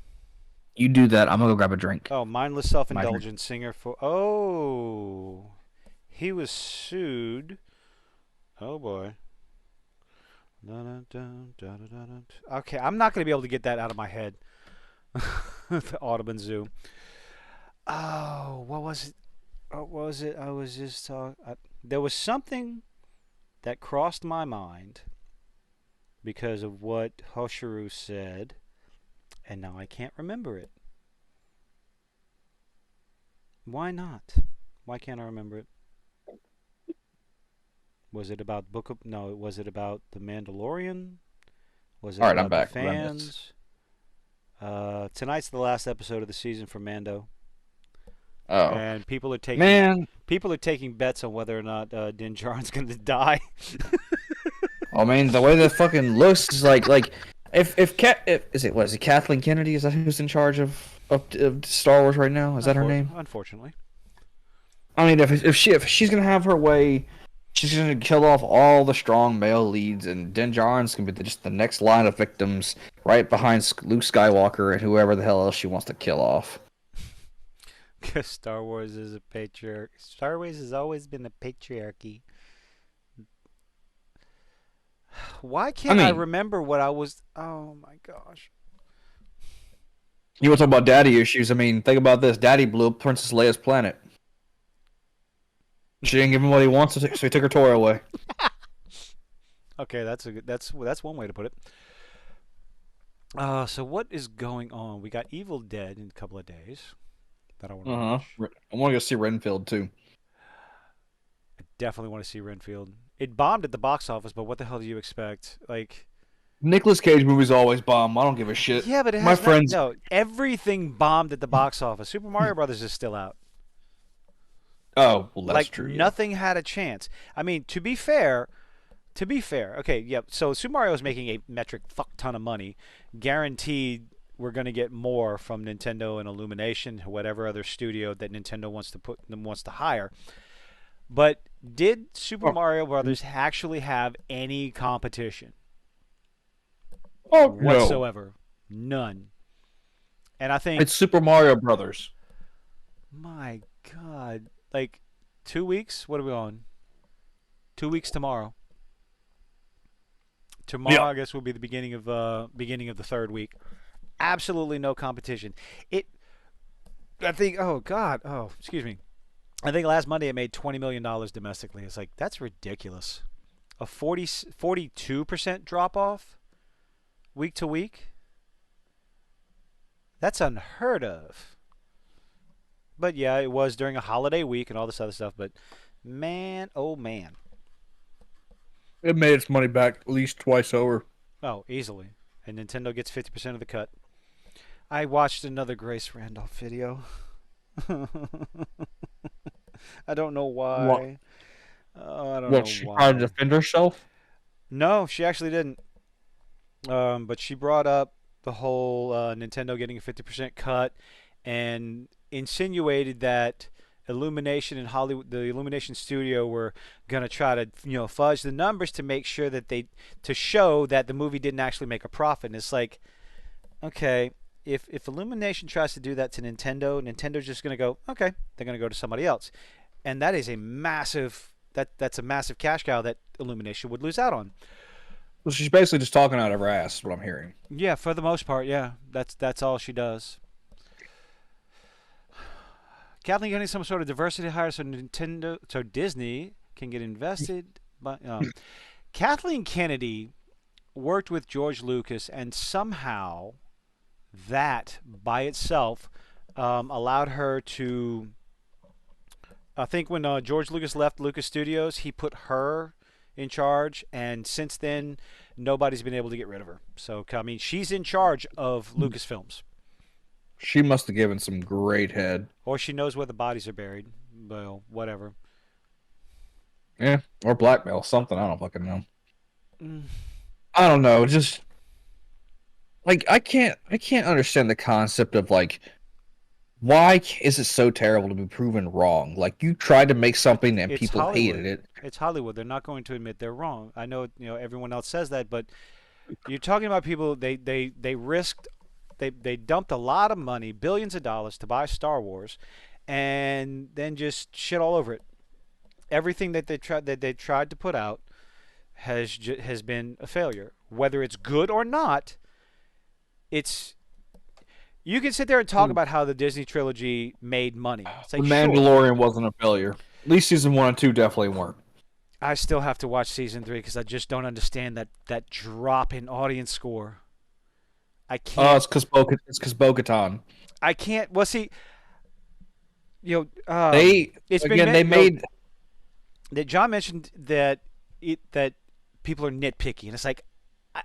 You do that. I'm gonna go grab a drink. Oh, mindless My drink. self-indulgent singer for. Oh, he was sued. Oh boy. Dun, dun, dun, dun, dun, dun. Okay, I'm not gonna be able to get that out of my head. The Audubon Zoo. Oh, what was it? What was it? I was just talking. There was something that crossed my mind because of what Hoshiru said, and now I can't remember it. Why not? Why can't I remember it? Was it about Book of? No, was it about the Mandalorian? Was it All right, I'm about the back. What I missed? fans? Tonight's the last episode of the season for Mando, Oh and man. people are taking bets on whether or not Din Djarin's going to die. Oh man, the way that fucking looks is like if is it what is it Kathleen Kennedy? Is that who's in charge of Star Wars right now? Is that her name? Unfortunately, I mean, if she's gonna have her way, she's gonna kill off all the strong male leads, and Din Djarin's gonna be just the next line of victims, right behind Luke Skywalker and whoever the hell else she wants to kill off. because Star Wars is a patriarch. Star Wars has always been a patriarchy. Why I can't I mean, remember what I was? Oh my gosh. you want to talk about daddy issues? I mean, think about this: Daddy blew up Princess Leia's planet. She didn't give him what he wants, so he took her toy away. Okay, that's one way to put it. So what is going on? We got Evil Dead in a couple of days that I want to Uh watch. huh. I want to go see Renfield too. I definitely want to see Renfield. It bombed at the box office, but what the hell do you expect? Like, Nicolas Cage movies always bomb. I don't give a shit. yeah, but it My has not. friends. No, everything bombed at the box office. Super Mario Brothers is still out. Oh, well, that's Like true. Yeah. nothing had a chance. I mean, to be fair, okay, yeah. So Super Mario is making a metric fuck ton of money, guaranteed we're going to get more from Nintendo and Illumination, whatever other studio that Nintendo wants to hire. But did Super Oh, Mario Brothers actually have any competition oh no. whatsoever? None. And I think, It's Super Mario Brothers. my God, like 2 weeks. What are we on? 2 weeks tomorrow. Tomorrow, Yeah. I guess, will be the beginning of the third week. Absolutely no competition. It. I think. Oh God. Oh, excuse me. I think last Monday it made $20 million domestically. It's like that's ridiculous. A 42% drop off week to week. That's unheard of. But yeah, it was during a holiday week and all this other stuff. But man, oh man. It made its money back at least twice over. Oh, easily. And Nintendo gets 50% of the cut. I watched another Grace Randolph video. I don't know What? why. Oh, I don't What? know She tried to why. defend herself. No, she actually didn't. But she brought up the whole Nintendo getting a 50% cut and insinuated that Illumination and Hollywood, the Illumination studio, were gonna try to fudge the numbers to make sure that to show that the movie didn't actually make a profit. And it's like, okay, if Illumination tries to do that to Nintendo, Nintendo's just gonna go, okay, they're gonna go to somebody else, and that is a massive that's a massive cash cow that Illumination would lose out on. Well, she's basically just talking out of her ass. Is what I'm hearing. Yeah, for the most part, yeah, that's all she does. Kathleen getting some sort of diversity hire so Disney can get invested. But Kathleen Kennedy worked with George Lucas, and somehow that by itself allowed her to. I think when George Lucas left Lucas Studios, he put her in charge, and since then, nobody's been able to get rid of her. So I mean, she's in charge of Lucasfilms, She must have given some great head. or she knows where the bodies are buried. Well, whatever. Yeah, or blackmail, something. I don't fucking know. Mm. I don't know. Just like I can't understand the concept of like why is it so terrible to be proven wrong? Like you tried to make something and It's people hated Hollywood. it. It's Hollywood. They're not going to admit they're wrong. I know, everyone else says that, but you're talking about people. They risked. They dumped a lot of money, billions of dollars, to buy Star Wars, and then just shit all over it. Everything that they tried to put out has been a failure. Whether it's good or not, it's you can sit there and talk about how the Disney trilogy made money. It's The like, sure. Mandalorian wasn't a failure. At least season 1 and 2 definitely weren't. I still have to watch season 3 because I just don't understand that drop in audience score. I Oh, can't. it's because Bo-Katan. I can't. Well, see, They it's been again they made that John mentioned that people are nitpicky, and it's like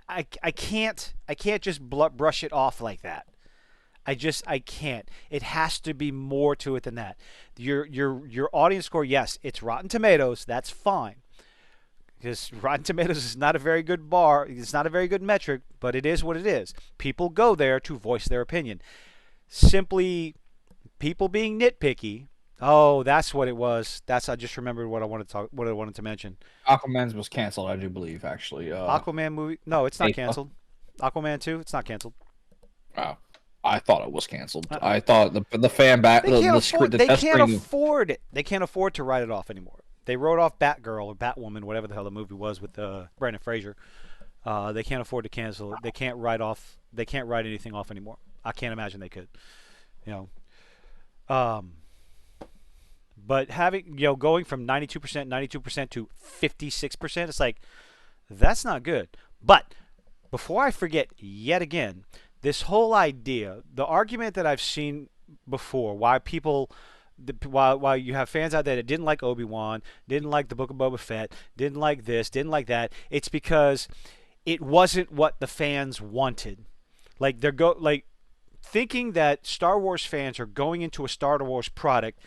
I can't just brush it off like that. I can't. It has to be more to it than that. Your audience score, yes, it's Rotten Tomatoes. That's fine. Because Rotten Tomatoes is not a very good bar. It's not a very good metric, but it is what it is. People go there to voice their opinion. Simply people being nitpicky. Oh, that's what it was. I just remembered what I wanted to mention. Aquaman's was canceled, I do believe, actually. Aquaman movie? No, it's not April. canceled. Aquaman 2, it's not canceled. Wow. I thought it was canceled. Uh-uh. I thought the fan back They can't the script afford. the They test can't screening. afford it. They can't afford to write it off anymore. They wrote off Batgirl or Batwoman, whatever the hell the movie was with Brandon Fraser. They can't afford to cancel it. They can't write off. They can't write anything off anymore. I can't imagine they could. You know. But having going from 92% to 56%, it's like that's not good. But before I forget yet again, this whole idea, the argument that I've seen before, why people, why you have fans out there that didn't like Obi-Wan, didn't like the Book of Boba Fett, didn't like this, didn't like that. It's because it wasn't what the fans wanted. Like thinking that Star Wars fans are going into a Star Wars product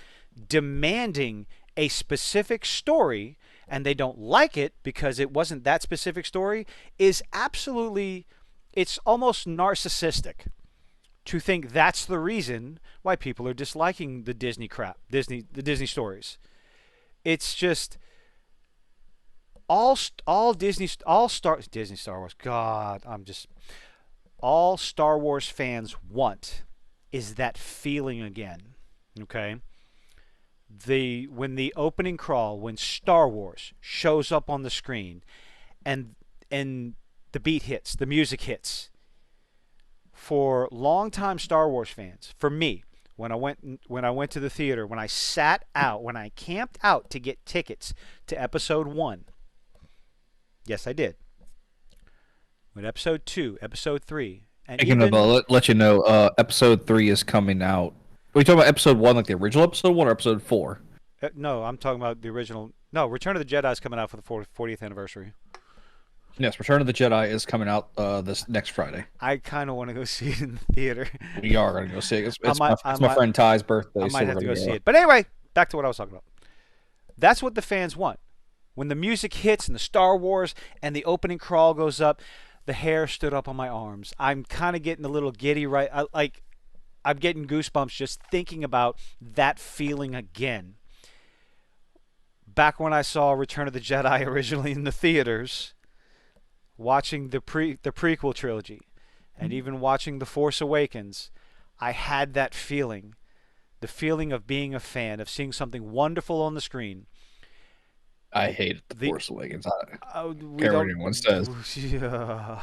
demanding a specific story and they don't like it because it wasn't that specific story is absolutely, it's almost narcissistic. to think that's the reason why people are disliking the Disney crap, the Disney stories. It's just all Disney all Star Disney Star Wars. God, I'm just all Star Wars fans want is that feeling again. Okay? When the opening crawl, when Star Wars shows up on the screen and the beat hits, the music hits. For longtime Star Wars fans, for me, when I went to the theater, when I sat out, when I camped out to get tickets to episode 1. Yes, I did. When episode 2, episode 3, and Speaking of, even let you know, episode 3 is coming out. Are we talking about episode 1, like the original episode 1, or episode 4? no, I'm talking about the original. No, Return of the Jedi is coming out for the 40th anniversary. Yes, Return of the Jedi is coming out this next Friday. I kind of want to go see it in the theater. We are going to go see it. It's I my friend Ty's birthday. I so might we're have to gonna go see it. But anyway, back to what I was talking about. That's what the fans want. When the music hits and the Star Wars and the opening crawl goes up, the hair stood up on my arms. I'm kind of getting a little giddy, right? I'm getting goosebumps just thinking about that feeling again. Back when I saw Return of the Jedi originally in the theaters, watching the prequel trilogy, and even watching The Force Awakens, I had that feeling. The feeling of being a fan, of seeing something wonderful on the screen. I hated The Force Awakens. I We don't care what don't. anyone says. Yeah.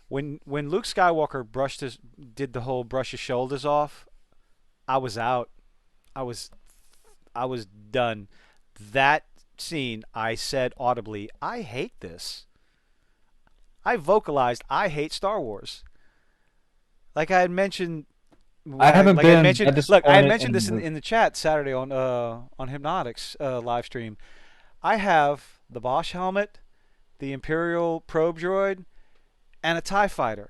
When Luke Skywalker did the whole brush his shoulders off, I was out. I was done. That scene, I said audibly, I hate this. I vocalized, I hate Star Wars. Like I had mentioned, I haven't like been. I mentioned, At look, I had point mentioned this in the chat Saturday on Hypnotics live stream. I have the Bosch helmet, the Imperial probe droid, and a TIE fighter.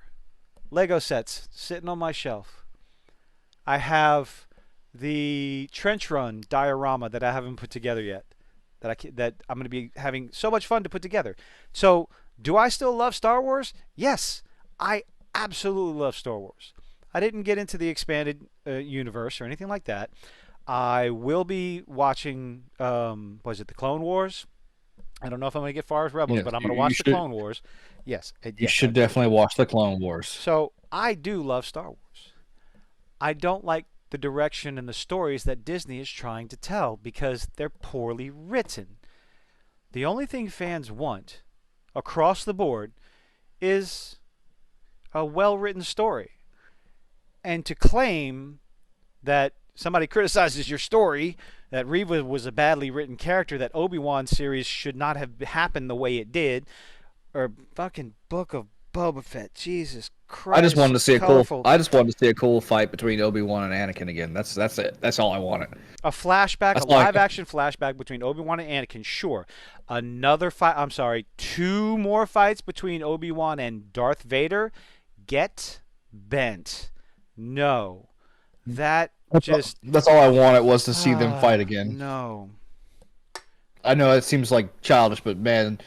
Lego sets sitting on my shelf. I have the Trench Run diorama that I haven't put together yet. That I'm going to be having so much fun to put together. So, do I still love Star Wars? Yes, I absolutely love Star Wars. I didn't get into the expanded universe or anything like that. I will be watching, was it the Clone Wars? I don't know if I'm going to get far as Rebels, Yes, but I'm going to you watch the should. Clone Wars. Yes, You should definitely watch the Clone Wars. So I do love Star Wars. I don't like the direction and the stories that Disney is trying to tell because they're poorly written. The only thing fans want across the board is a well-written story. And to claim that somebody criticizes your story, that Reva was a badly written character, that Obi-Wan series should not have happened the way it did, or fucking Book of Boba Fett, Jesus Christ. I just wanted to see colorful. I just wanted to see a cool fight between Obi-Wan and Anakin again. That's it. That's all I wanted. A flashback, That's a like- live-action flashback between Obi-Wan and Anakin, sure. Another fight, I'm sorry, 2 more fights between Obi-Wan and Darth Vader? Get bent. No. That's all I wanted was to see them fight again. No. I know it seems like childish, but man,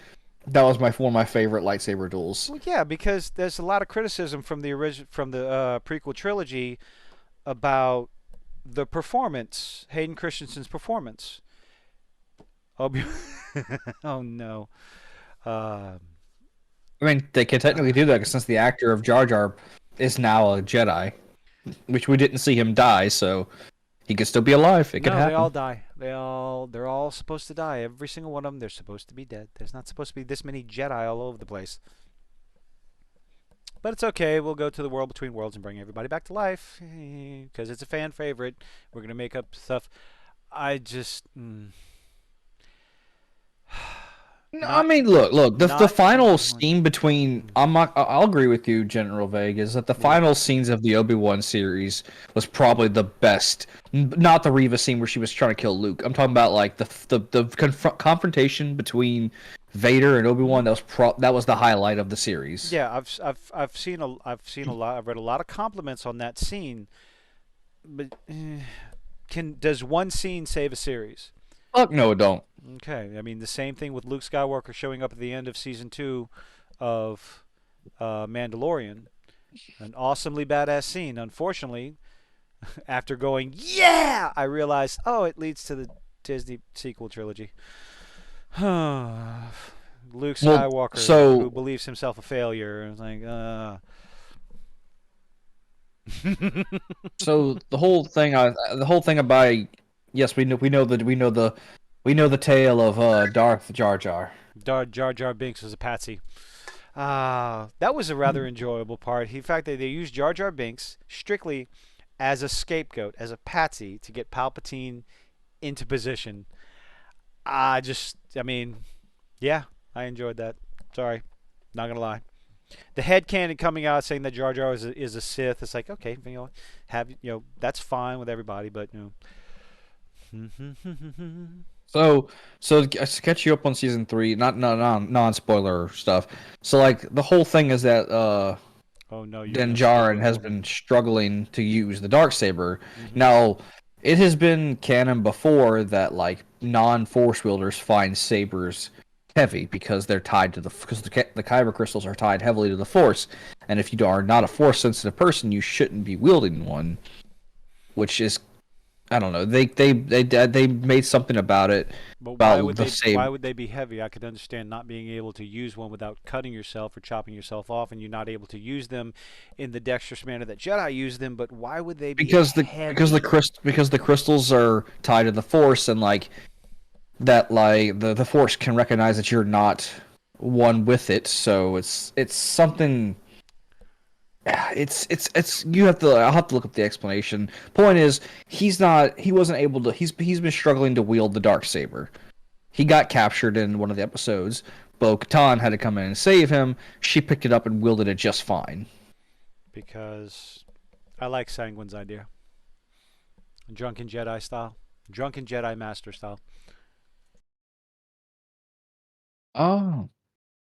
that was one of my favorite lightsaber duels. Well, yeah, because there's a lot of criticism from the prequel trilogy about the performance, Hayden Christensen's performance. Oh no. I mean, they can technically do that since the actor of Jar Jar is now a Jedi, which we didn't see him die, so he could still be alive. It could happen. They all die. They're all supposed to die. Every single one of them, they're supposed to be dead. There's not supposed to be this many Jedi all over the place. But it's okay. We'll go to the World Between Worlds and bring everybody back to life because it's a fan favorite. We're gonna make up stuff. I just. No, I mean, look. The final scene between I'll agree with you, General Vague, is that the final scenes of the Obi-Wan series was probably the best. Not the Reva scene where she was trying to kill Luke. I'm talking about like the confrontation between Vader and Obi-Wan. That was the highlight of the series. Yeah, I've seen a lot. I've read a lot of compliments on that scene. But does one scene save a series? Fuck no, it don't. Okay, I mean the same thing with Luke Skywalker showing up at the end of season 2 of Mandalorian, an awesomely badass scene. Unfortunately, after going yeah, I realized it leads to the Disney sequel trilogy. Luke Well, Skywalker, who so believes himself a failure, is like, so the whole thing about yes, we know the tale of Darth Jar Jar. Jar Jar Binks was a patsy. That was a rather enjoyable part. In fact, they used Jar Jar Binks strictly as a scapegoat, as a patsy to get Palpatine into position. I mean, yeah, I enjoyed that. Sorry, not gonna lie. The head canon coming out saying that Jar Jar is a Sith. It's like, okay, that's fine with everybody, but So to catch you up on season three, not non spoiler stuff. So like the whole thing is that oh no, you're Din gonna spoil Djarin it has for me. been struggling to use the darksaber. Hmm. Now, it has been canon before that like non-force wielders find sabers heavy because they're tied to the kyber crystals are tied heavily to the force, and if you are not a force sensitive person, you shouldn't be wielding one. Which is I don't know. They made something about it But about the saber why would they be heavy? I could understand not being able to use one without cutting yourself or chopping yourself off, and you're not able to use them in the dexterous manner that Jedi use them. But why would they be heavy? because the crystals are tied to the force and like that like the force can recognize that you're not one with it, so it's something it's you have to I'll have to look up the explanation. Point is he wasn't able to he's been struggling to wield the dark saber. He got captured in one of the episodes. Bo-Katan had to come in and save him. She picked it up and wielded it just fine. Because I like Sanguine's idea, drunken Jedi style, drunken Jedi Master style. Oh,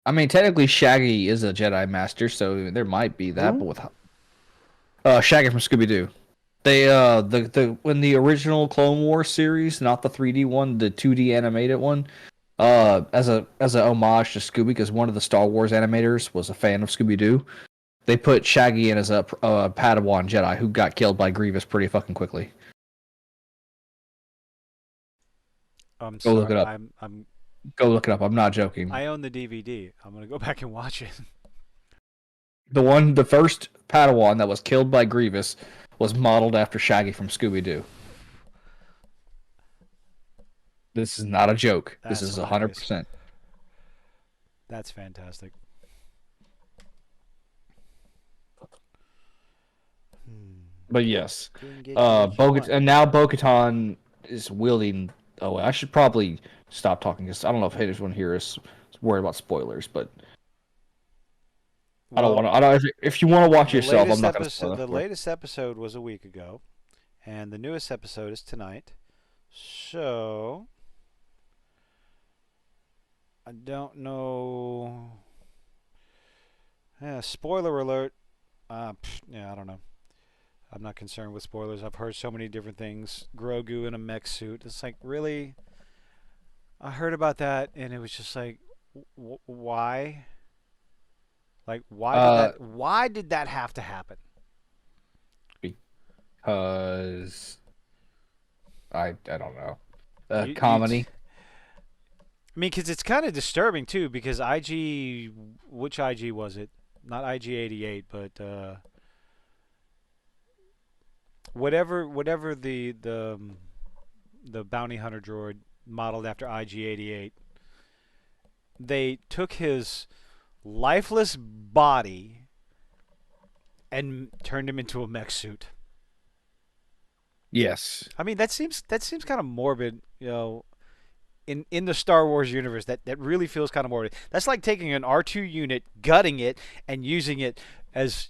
I mean technically Shaggy is a Jedi Master, so there might be that, but Who? with Shaggy from Scooby Doo. They the when the original Clone Wars series, not the 3D one, the 2D animated one, as a homage to Scooby, because one of the Star Wars animators was a fan of Scooby Doo. They put Shaggy in as a Padawan Jedi who got killed by Grievous pretty fucking quickly. I'm Go look sorry. it up. Go look it up. I'm not joking. I own the DVD. I'm gonna go back and watch it. The first Padawan that was killed by Grievous was modeled after Shaggy from Scooby Doo. This is not a joke. This That's is hilarious. 100%. That's fantastic. Hmm. But yes, Couldn't get you what you want. And now Bo-Katan is wielding. Oh, I should probably stop talking because I don't know if haters want to hear us worried about spoilers, but I don't want Well, to. I don't. If you want to watch yourself, I'm not going to spoil it the for you. latest episode was a week ago, and the newest episode is tonight. So I don't know. Yeah, spoiler alert. Yeah, I don't know. I'm not concerned with spoilers. I've heard so many different things. Grogu in a mech suit. It's like, really? I heard about that, and it was just like, why? Like, Uh, why did that have to happen? because I don't know. You Comedy. I mean, because it's kind of disturbing too. Because which IG was it? Not IG-88, but whatever the bounty hunter droid modeled after IG-88. They took his lifeless body and turned him into a mech suit. Yes. I mean, that seems kind of morbid, in the Star Wars universe. That really feels kind of morbid. That's like taking an R2 unit, gutting it, and using it as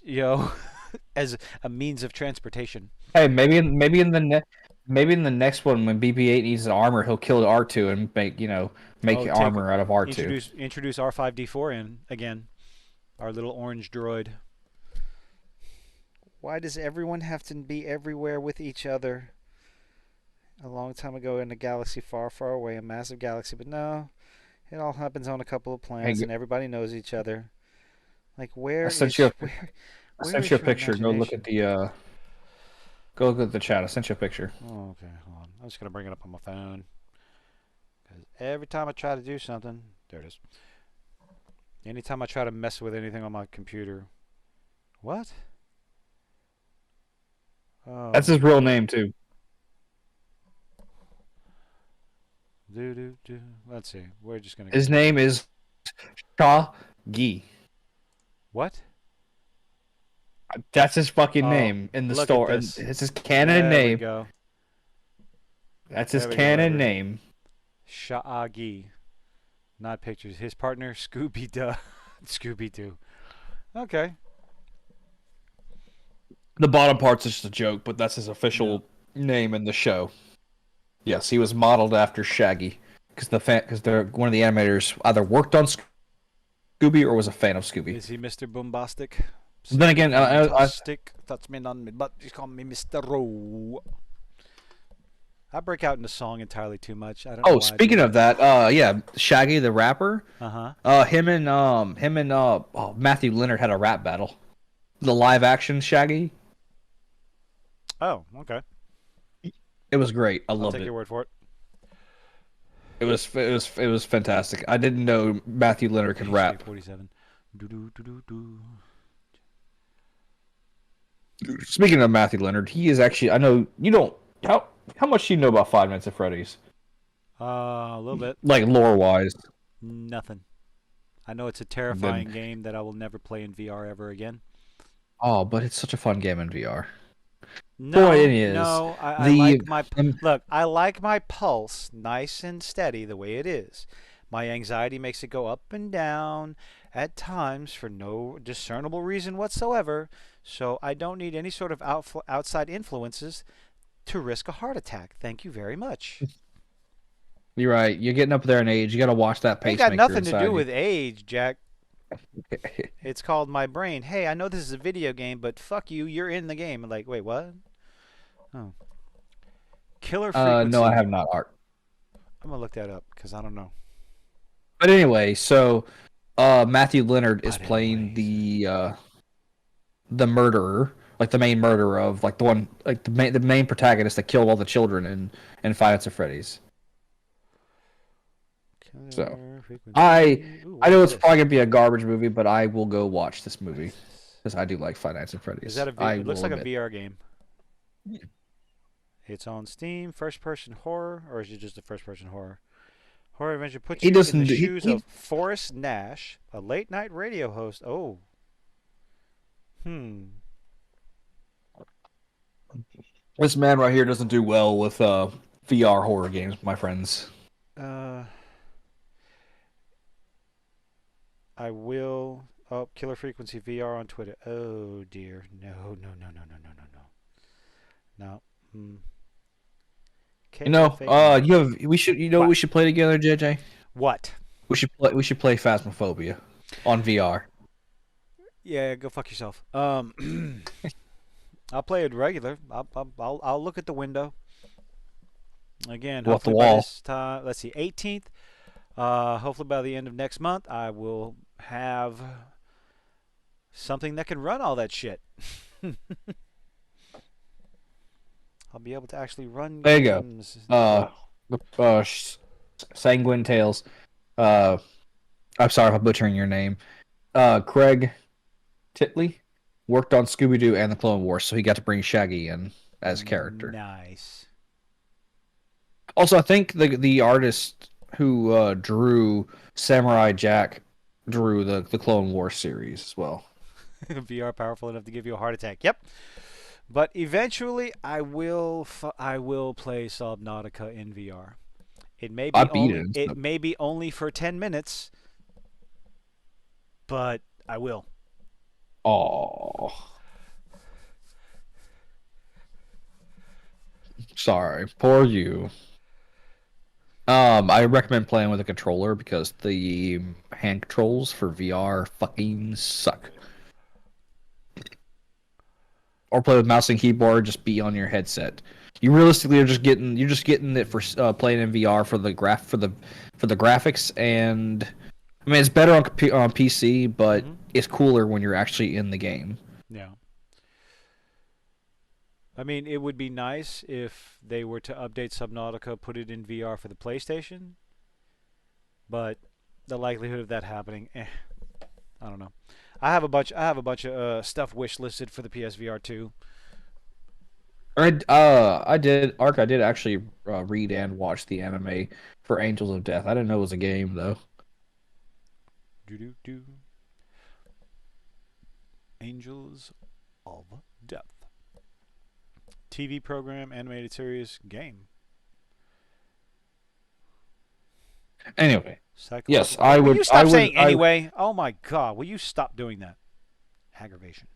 as a means of transportation. Hey, maybe in the next one when BB-8 needs an armor, he'll kill R2 and make Oh, take armor out of R2. introduce R5D4 in again. Our little orange droid. Why does everyone have to be everywhere with each other? A long time ago in a galaxy far, far away, a massive galaxy, but no, it all happens on a couple of Hey, planets and everybody knows each other. Like, I sent you I where sent you a is your picture. imagination? Go look at the chat. I sent you a picture. Oh, okay, hold on. I'm just gonna bring it up on my phone because every time I try to do something, there it is. Anytime I try to mess with anything on my computer, what? That's Oh, his real name too. do do do. Let's see. We're just gonna His get to name is Shaggy. what? That's his fucking Oh, name in the look at store, and this. it's his canon There we name. go. That's his There we go, canon everybody. name. Sha'agi, not pictures. His partner, Scooby Doo. Scooby Doo. Okay. The bottom part's just a joke, but that's his Yeah. official name in the show. Yes, he was modeled after Shaggy because they're one of the animators either worked on Scooby or was a fan of Scooby. Is he Mr. Boombastic? Then Something again, fantastic. Touch me on me, but you call me Mr. Rowe. I break out into song entirely too much. I don't know oh, why I do speaking of that. that, yeah, Shaggy the rapper, Uh huh. Matthew Leonard had a rap battle. The live action Shaggy, Oh, okay. it was great. I I'll loved take it. your word for it. It was fantastic. I didn't know Matthew Leonard could HK rap. 47. Do do do do do. Speaking of Matthew Leonard, he is actually. I know you don't. How much do you know about Five Nights at Freddy's? A little bit. Like lore wise. Nothing. I know it's a Then terrifying game that I will never play in VR ever again. oh, but it's such a fun game in VR. Point No, is no. I the like my look. I like my pulse nice and steady the way it is. My anxiety makes it go up and down at times for no discernible reason whatsoever. So I don't need any sort of outside influences to risk a heart attack. Thank you very much. you're right. You're getting up there in age. You got to watch that Ain't got pacemaker nothing to do inside you. with age, Jack. It's called my brain. Hey, I know this is a video game, but fuck you, you're in the game. Like, wait, what? Oh. Killer No, I frequency. have not, Art. I'm gonna look that up because I don't know. But anyway, so Matthew Leonard is But playing anyways, the murderer, like the main murderer of like the one like the main protagonist that killed all the children in Five Nights at Freddy's. So killer I frequency. Ooh, I what know is it's this? probably gonna be a garbage movie, but I will go watch this What movie is this? because I do like Five Nights at Is Freddy's. that a V? I It looks will like a admit. VR game. It's on Steam. First-person horror, or is it just a first-person horror? Horror adventure puts He you in the doesn't. shoes of Forrest Nash, a late-night radio host. Oh, hmm. This man right here doesn't do well with VR horror games, my friends. Uh, I will. Oh, Killer Frequency VR on Twitter. Oh dear. No, no, no, no, no, no, no, no. No. Hmm. You know, KFA News. we should you know what What? we should play together, JJ? What? We should play Phasmophobia on VR. Yeah, go fuck yourself. I'll play it regular. I'll look at the window again. Go off the Hopefully by wall. this time, let's see, 18th. Hopefully by the end of next month, I will have something that can run all that shit. I'll be able to actually run There you go. games. Sanguine Tales. I'm sorry if I'm butchering your name. Craig Titley worked on Scooby Doo and the Clone Wars, so he got to bring Shaggy in as a character. Nice. Also, I think the artist who drew Samurai Jack drew the Clone Wars series as well. VR powerful enough to give you a heart attack. Yep. But eventually, I will play Subnautica in VR. I beat it. It may be only for 10 minutes, but I will. Oh, sorry, poor you. I recommend playing with a controller because the hand controls for VR fucking suck. Or play with mouse and keyboard, just be on your headset. You realistically are just getting it for playing in VR for the graphics and I mean, it's better on PC, but Hmm. it's cooler when you're actually in the game. Yeah. I mean, it would be nice if they were to update Subnautica, put it in VR for the PlayStation, but the likelihood of that happening, I don't know. I have a bunch of stuff wish listed for the PSVR 2. I did actually read and watch the anime for Angels of Death. I didn't know it was a game though. Do do do. Angels of Death. TV program, animated series, game. Anyway, yes, Psychological. Will you stop saying I anyway? Oh my god, will you stop doing that? Aggravation.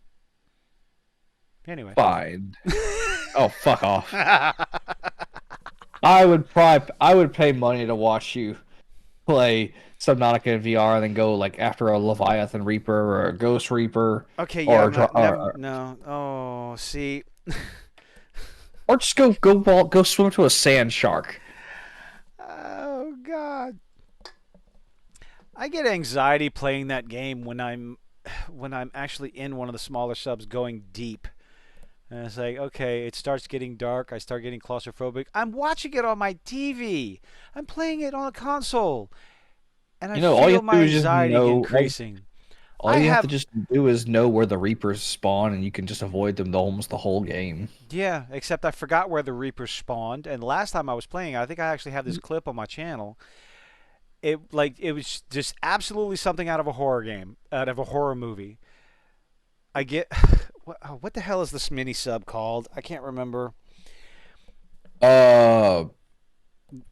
Anyway. fine. Oh, fuck off. I I would pay money to watch you play Subnautica in VR and then go like after a Leviathan Reaper or a Ghost Reaper Okay, yeah, or I'm not. No. Oh, see. or just go swim to a sand shark. Oh god. I get anxiety playing that game when I'm actually in one of the smaller subs going deep. And it's like, okay, it starts getting dark. I start getting claustrophobic. I'm watching it on my TV. I'm playing it on a console. And I You know, all you feel have to my do is just anxiety know increasing. all I you have to have, just do is know where the Reapers spawn and you can just avoid them almost the whole game. yeah, except I forgot where the Reapers spawned. And last time I was playing, I think I actually have this clip on my channel. It was just absolutely something out of a horror game, out of a horror movie. I get what the hell is this mini sub called? I can't remember. Uh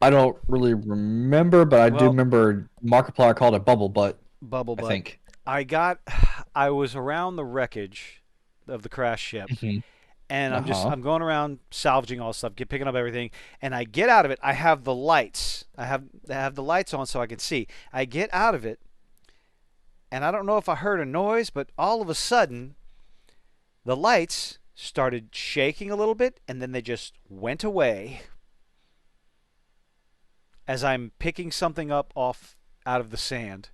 I don't really remember, but I do Well, remember Markiplier called it Bubble Butt, Bubble I Butt. think. I got I was around the wreckage of the crash ship, Hmm. and Uh-huh. I'm going around salvaging all this stuff, picking up everything, and I get out of it. I have the lights. I have the lights on so I can see. I get out of it, and I don't know if I heard a noise, but all of a sudden the lights started shaking a little bit, and then they just went away as I'm picking something up off out of the sand.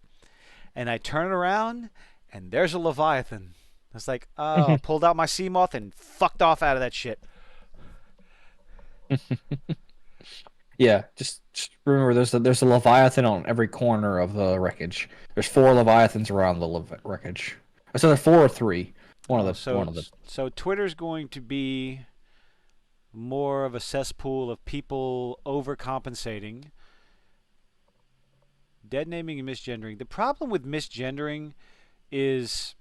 And I turn around, and there's a Leviathan. It's like, oh, pulled out my sea moth and fucked off out of that shit. Yeah, just remember there's a Leviathan on every corner of the wreckage. There's four Leviathans around the wreckage. So there four or three. Oh, One of the. so Twitter's going to be more of a cesspool of people overcompensating, dead naming and misgendering. The problem with misgendering is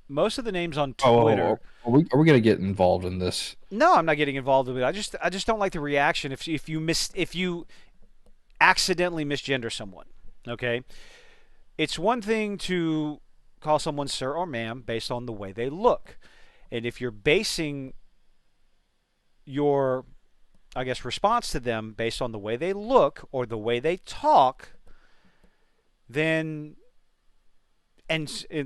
most of the names on Oh, Twitter. are we gonna get involved in this? No, I'm not getting involved with it. I just don't like the reaction if you accidentally misgender someone. Okay, it's one thing to call someone sir or ma'am based on the way they look, and if you're basing your, I guess, response to them based on the way they look or the way they talk, then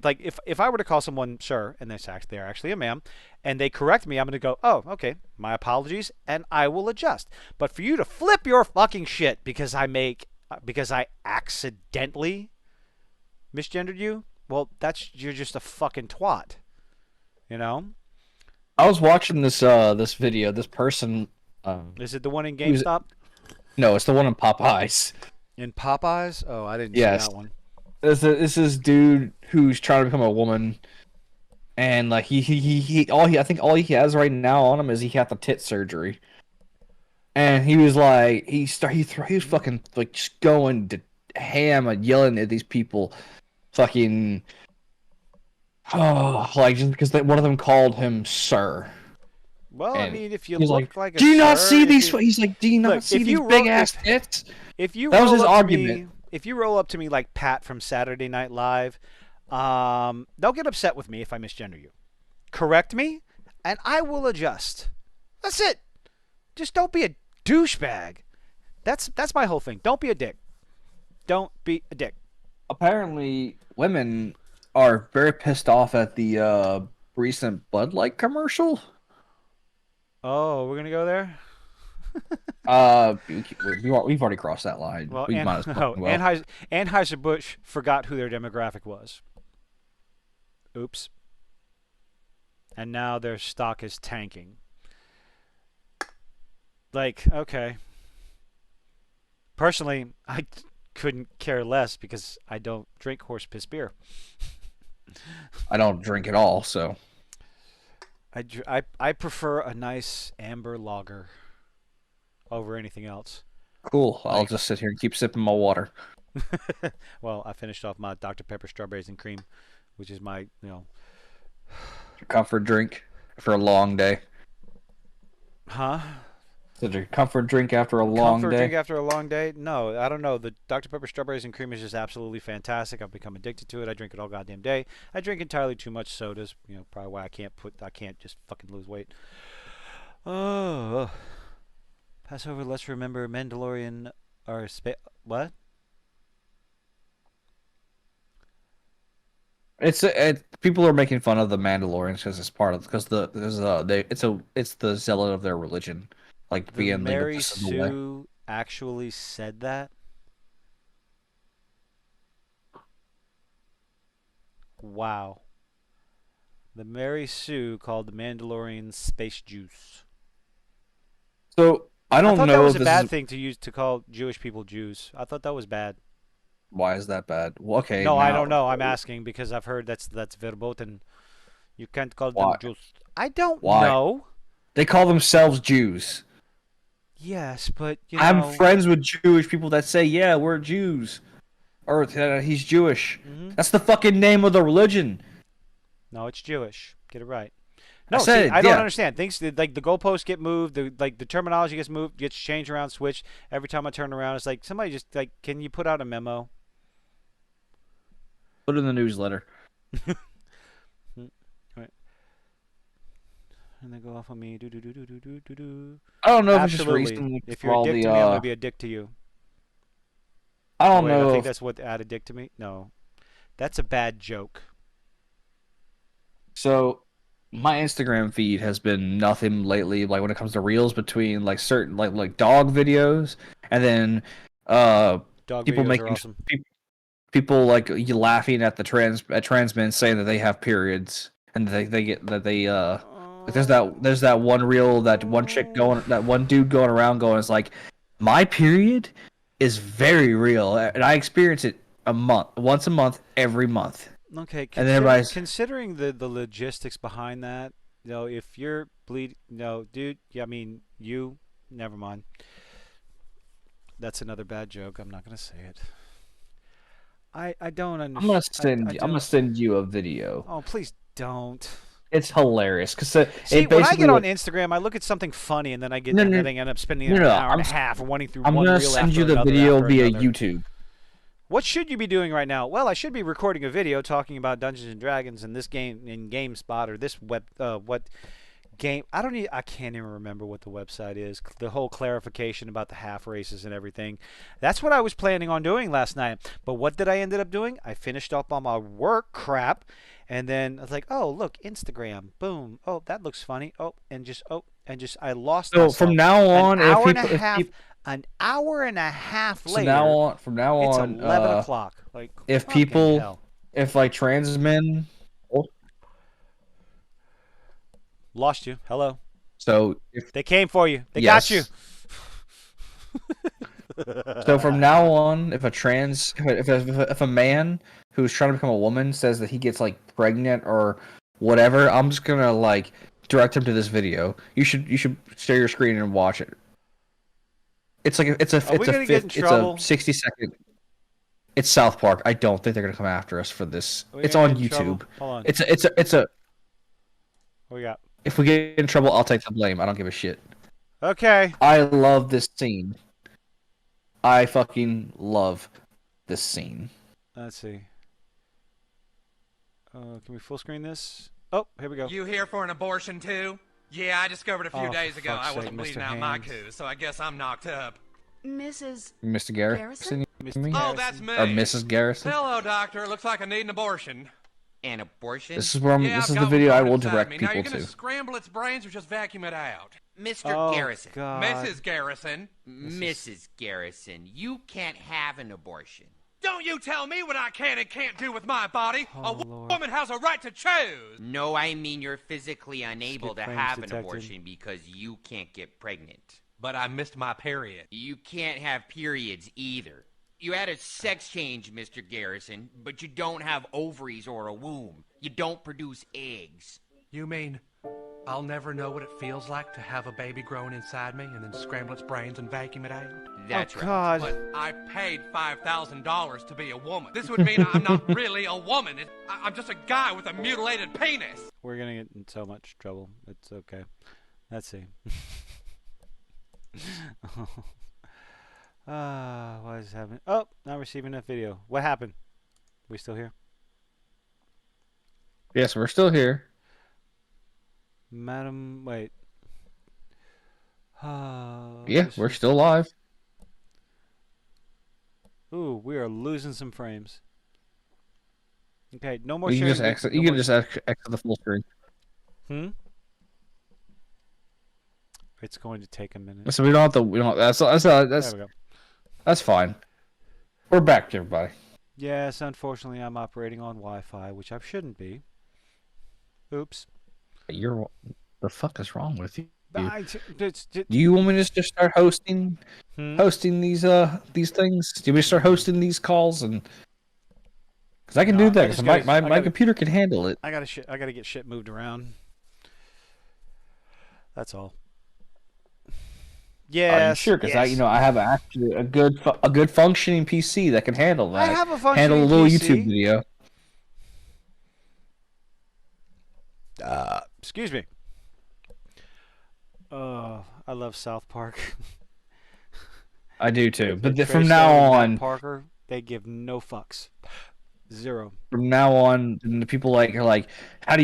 like if I were to call someone sir and they're actually a ma'am and they correct me, I'm going to go, "Oh, okay. My apologies and I will adjust." But for you to flip your fucking shit because I accidentally misgendered you, well, that's you're just a fucking twat, you know? I was watching this video. This person, Is it the one in he was GameStop? no, it's the one in Popeyes. In Popeyes? Oh, I didn't see Yes, that one. this is dude who's trying to become a woman, and like I think all he has right now on him is he had the tit surgery, and he was like he was fucking like just going to ham and yelling at these people, fucking oh like just because one of them called him sir, Well, I and mean, if you he's like, look like a do you not sir, see if these? you He's like, do you not look, see these big ass tits? if you That was roll his up to argument. me, if you roll up to me like Pat from Saturday Night Live, they'll get upset with me if I misgender you. Correct me, and I will adjust. That's it. Just don't be a douchebag. That's my whole thing. Don't be a dick. Don't be a dick. Apparently, women are very pissed off at the recent Bud Light commercial. Oh, we're gonna go there. We've already crossed that line. Well, We might as well. Anheuser-Busch forgot who their demographic was. Oops. And now their stock is tanking. Like, okay. Personally, I couldn't care less because I don't drink horse piss beer. I don't drink at all, so I prefer a nice amber lager over anything else. cool. I'll Like, just sit here and keep sipping my water. well, I finished off my Dr. Pepper strawberries and cream, which is my, Comfort drink for a long day. huh? Is it a comfort drink after a long Comfort drink day? after a long day? No, I don't know. The Dr. Pepper strawberries and cream is just absolutely fantastic. I've become addicted to it. I drink it all goddamn day. I drink entirely too much sodas. Probably why I can't just fucking lose weight. Oh, Passover. Let's remember Mandalorian or what? People are making fun of the Mandalorians because it's the zealot of their religion, like The being like Mary this is the way. Sue actually said that. Wow. The Mary Sue called the Mandalorian space juice. So I I don't thought that know was if a this is bad thing to use to call Jewish people Jews. I thought that was bad. why is that bad. Well, okay, No, I now don't know. I'm asking because I've heard that's verboten. You can't call them why? Jews. I don't Why know. they call themselves Jews? Yes, but I'm friends with Jewish people that say, "Yeah, we're Jews," or he's Jewish. hmm That's the fucking name of the religion. No, it's Jewish. Get it right. I No, see, said, I don't yeah. understand. Things like the goalposts get moved, the terminology gets moved, gets changed around, switched. Every time I turn around, it's like somebody just like, can you put out a memo? Put it in the newsletter. Mm, right. And they go off on me. Do do do do do do do do. I don't know if it's just Absolutely. recently If for you're a all dick the to me, I'm gonna be a dick to you. I Oh don't wait, I know think if that's what add a dick to me. No, that's a bad joke. so. My Instagram feed has been nothing lately. Like when it comes to reels between like certain like dog videos, and then uh Dog people videos are making awesome. people like you laughing at the trans men saying that they have periods and they get that they like there's that one reel, that one chick going, that one dude going around going, it's like, my period is very real and I experience it once a month, every month. Okay, And then everybody's, considering the logistics behind that, if you're no, dude, yeah, I mean, never mind. That's another bad joke. I'm not gonna say it. I don't understand. I'm gonna send you a video. Oh, please don't. It's hilarious because See, it when I get basically on Instagram, I look at something funny, and then no no I end up spending no an no hour and a half running through I'm one gonna reel send after you the another video after via another. YouTube. What should you be doing right now? Well, I should be recording a video talking about Dungeons and Dragons and this game in GameSpot or this what game. I can't even remember what the website is. The whole clarification about the half races and everything. That's what I was planning on doing last night. But what did I ended up doing? I finished up on my work crap, and then I was like, oh look, Instagram, boom. Oh, that looks funny. And just I lost So from myself. now An on, hour and a half. An hour and a half later, from now it's on, 11 o'clock. Like, if fucking people, hell. if like trans men, Lost you. Hello. so if They came for you. They got you. yes, so from now on, if a if a man who's trying to become a woman says that he gets like pregnant or whatever, I'm just gonna like direct him to this video. You should share your screen and watch it. It's like Are we going to get in it's a trouble? 60-second. It's South Park. I don't think they're gonna come after us for this. Are we It's going to on get in trouble? YouTube. Hold on. It's a. What we got? If we get in trouble, I'll take the blame. I don't give a shit. Okay. I love this scene. I fucking love this scene. Let's see. Can we full screen this? Oh, here we go. You here for an abortion too? Yeah, I discovered a few Oh, days for ago fuck's I wasn't sake, bleeding Mr. out my Hands. coup, so I guess I'm knocked up. Mrs. Mr. Garrison? Garrison? You mean? Oh, that's me. Or Mrs. Garrison? Hello, doctor. Looks like I need an abortion. An abortion? This is where Yeah, this I've is got the one video I growing will inside direct me. Now people you're gonna to. scramble its brains or just vacuum it out. Mr. Oh Garrison. God. Mrs. Garrison. Mrs. Garrison, you can't have an abortion. Don't you tell me what I can and can't do with my body. Oh, Lord. Woman has a right to choose. No, I mean you're physically unable Skip to frames have an detected. abortion because you can't get pregnant. But I missed my period. You can't have periods either. You had a sex change, Mr. Garrison, but you don't have ovaries or a womb. You don't produce eggs. You mean I'll never know what it feels like to have a baby growing inside me and then scramble its brains and vacuum it out? That's Oh right. God. But I paid $5,000 to be a woman. This would mean I'm not really a woman. I'm just a guy with a mutilated penis. We're gonna get in so much trouble. It's okay. Let's see. What is happening? Oh, not receiving that video. What happened? We still here? Yes, we're still here. Madam, wait. Yeah, This we're is- still live. Ooh, we are losing some frames. Okay, no more You can sharing. just exit. No You can more just exit the full screen. Hmm? It's going to take a minute. So we don't have to. We don't. There we go. That's fine. We're back, everybody. Yes, unfortunately, I'm operating on Wi-Fi, which I shouldn't be. Oops. You're. The fuck is wrong with you? Do Do you want me to just start hosting these things? Do you want me to start hosting these calls and? Because I can No, do I that. just 'Cause gotta- my I gotta- computer can handle it. I gotta get shit moved around. That's all. Yes, Sure, because yes. I have actually a good functioning PC that can handle that. I have a handle a functioning little PC. YouTube video. Excuse me. I love South Park. I do too. But Trace from now Elliott and Matt on, Parker, they give no fucks. Zero. the people are like,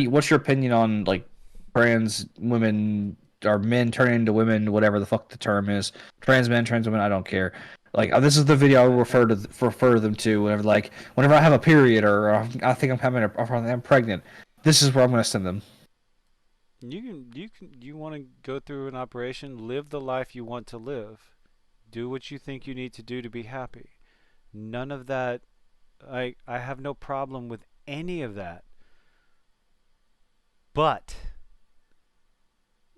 what's your opinion on like trans women or men turning into women, whatever the fuck the term is, trans men, trans women, I don't care. Like this is the video I refer them to whenever I have a period or I think I'm pregnant. This is where I'm gonna send them. You want to go through an operation, live the life you want to live. Do what you think you need to do to be happy. None of that. I have no problem with any of that. But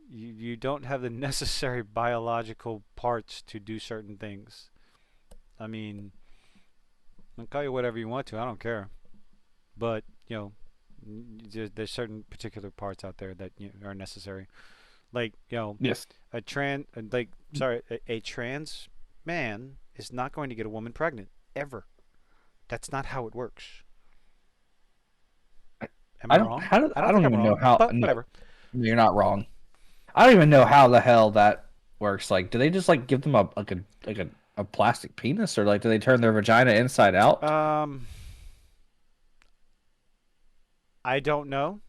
you don't have the necessary biological parts to do certain things. I mean, I'll call you whatever you want to. I don't care. But, there's certain particular parts out there that are necessary. Like, Yes. a trans man is not going to get a woman pregnant ever. That's not how it works. Am I wrong? I don't think I'm even know wrong, how. but No, whatever. you're not wrong. I don't even know how the hell that works. Like, do they just give them a plastic penis, or do they turn their vagina inside out? I don't know.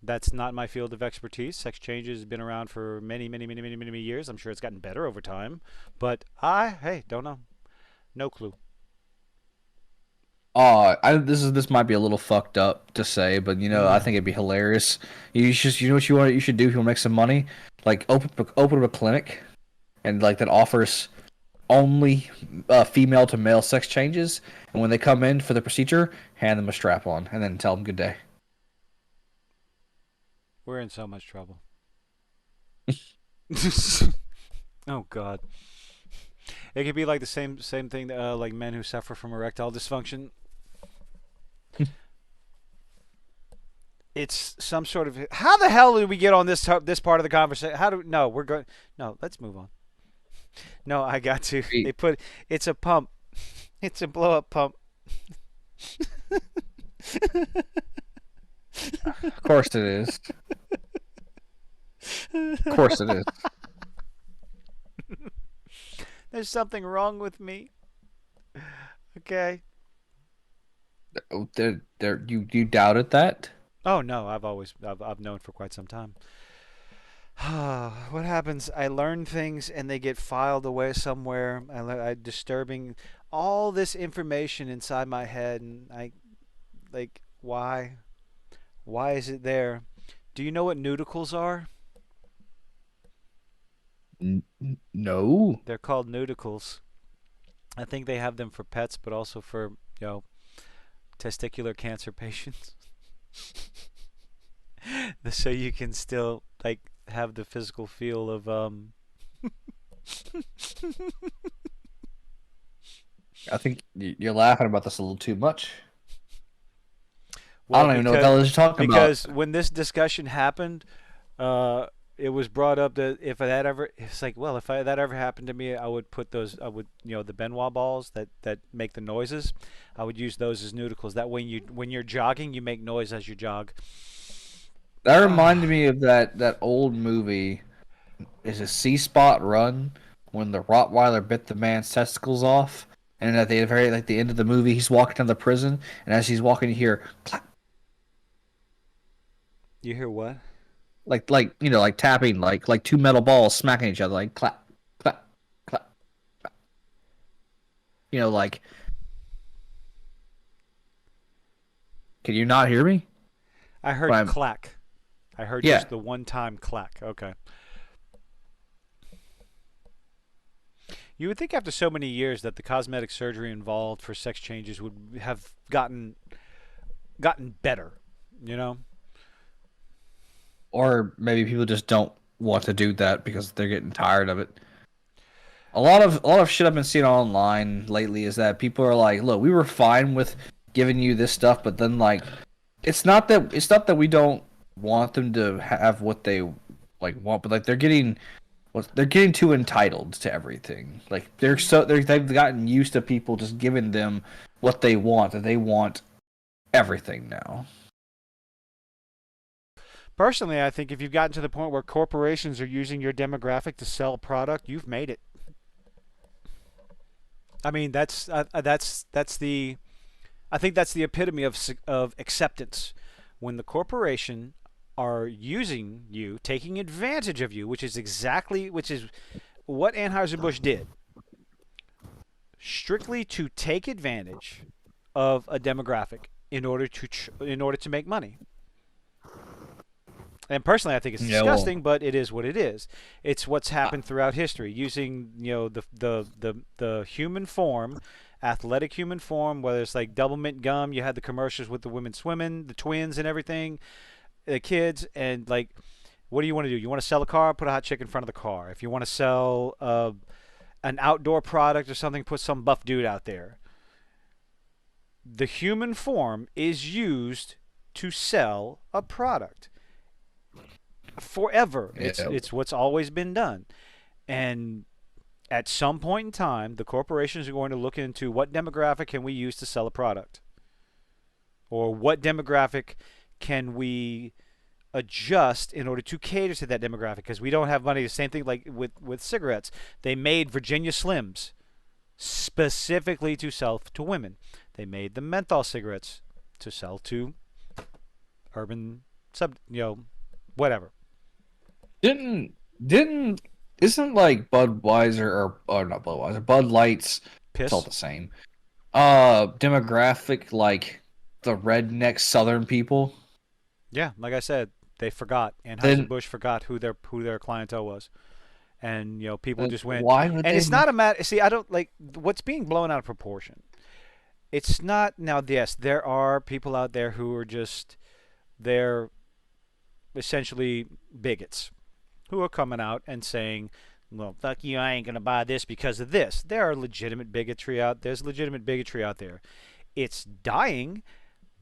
That's not my field of expertise. Sex change has been around for many, many, many, many, many years. I'm sure it's gotten better over time, but I don't know. No clue. This might be a little fucked up to say, but I think it'd be hilarious. You know what you should do if you want to make some money? Like open a clinic, and that offers only female to male sex changes. And when they come in for the procedure, hand them a strap on, and then tell them good day. We're in so much trouble. Oh God. It could be like the same thing like men who suffer from erectile dysfunction. It's some sort of. How the hell did we get on this part of the conversation? No, we're going. No, let's move on. No, I got to. They put. It's a pump. It's a blow up pump. Of course it is. Of course it is. There's something wrong with me. Okay. You doubted that? Oh no, I've known for quite some time. What happens? I learn things and they get filed away somewhere. I disturbing all this information inside my head, and why? Why is it there? Do you know what nudicles are? No. They're called nudicles. I think they have them for pets, but also for testicular cancer patients. So you can still like have the physical feel of I think you're laughing about this a little too much. I well, don't even know what the hell you're talking about. because when this discussion happened, uh, it was brought up that if that ever, it's like, well, if that ever happened to me, I would put those, I would, the Benoit balls that make the noises, I would use those as nudicles. That way, when you're jogging, you make noise as you jog. That reminded me of that old movie. Is a C Spot Run when the Rottweiler bit the man's testicles off, and at the very like the end of the movie, he's walking to the prison, and as he's walking, you hear clap, You hear what? like like tapping, like two metal balls smacking each other, like clap, clap, clap. Like, can you not hear me? I But heard clack. I heard Yeah. just the one time clack. Okay. You would think after so many years that the cosmetic surgery involved for sex changes would have gotten better, you know? Or maybe people just don't want to do that because they're getting tired of it. A lot of shit I've been seeing online lately is that people are like, "Look, we were fine with giving you this stuff, but then like, it's not that we don't want them to have what they want, but like they're getting too entitled to everything. Like they've gotten used to people just giving them what they want, and they want everything now." Personally, I think if you've gotten to the point where corporations are using your demographic to sell a product, you've made it. I mean, that's the I think that's the epitome of acceptance. When the corporation are using you, taking advantage of you, which is what Anheuser-Busch did, strictly to take advantage of a demographic in order to make money. And personally, I think it's Yeah, well, disgusting, but it is what it is. It's what's happened throughout history, using the human form, athletic human form. Whether it's like double mint gum, you had the commercials with the women swimming, the twins and everything, the kids, and like, what do you want to do? You want to sell a car? Put a hot chick in front of the car. If you want to sell an outdoor product or something, put some buff dude out there. The human form is used to sell a product forever. yeah. It's what's always been done. And at some point in time, the corporations are going to look into what demographic can we use to sell a product, or what demographic can we adjust in order to cater to that demographic, because we don't have money. The same thing like with cigarettes. They made Virginia Slims specifically to sell to women. They made the menthol cigarettes to sell to urban whatever. Didn't isn't like Budweiser or not Budweiser, Bud Light's, it's all Piss. the same. Demographic like the redneck Southern people. Yeah, like I said, they forgot. Then Anheuser-Busch forgot who their clientele was. And people just went. why would And they? it's not a matter. See, I don't like what's being blown out of proportion. It's not now. Yes, there are people out there who are just they're essentially bigots who are coming out and saying, "Well, fuck you, I ain't gonna buy this because of this." There are legitimate bigotry out. There's legitimate bigotry out there. It's dying,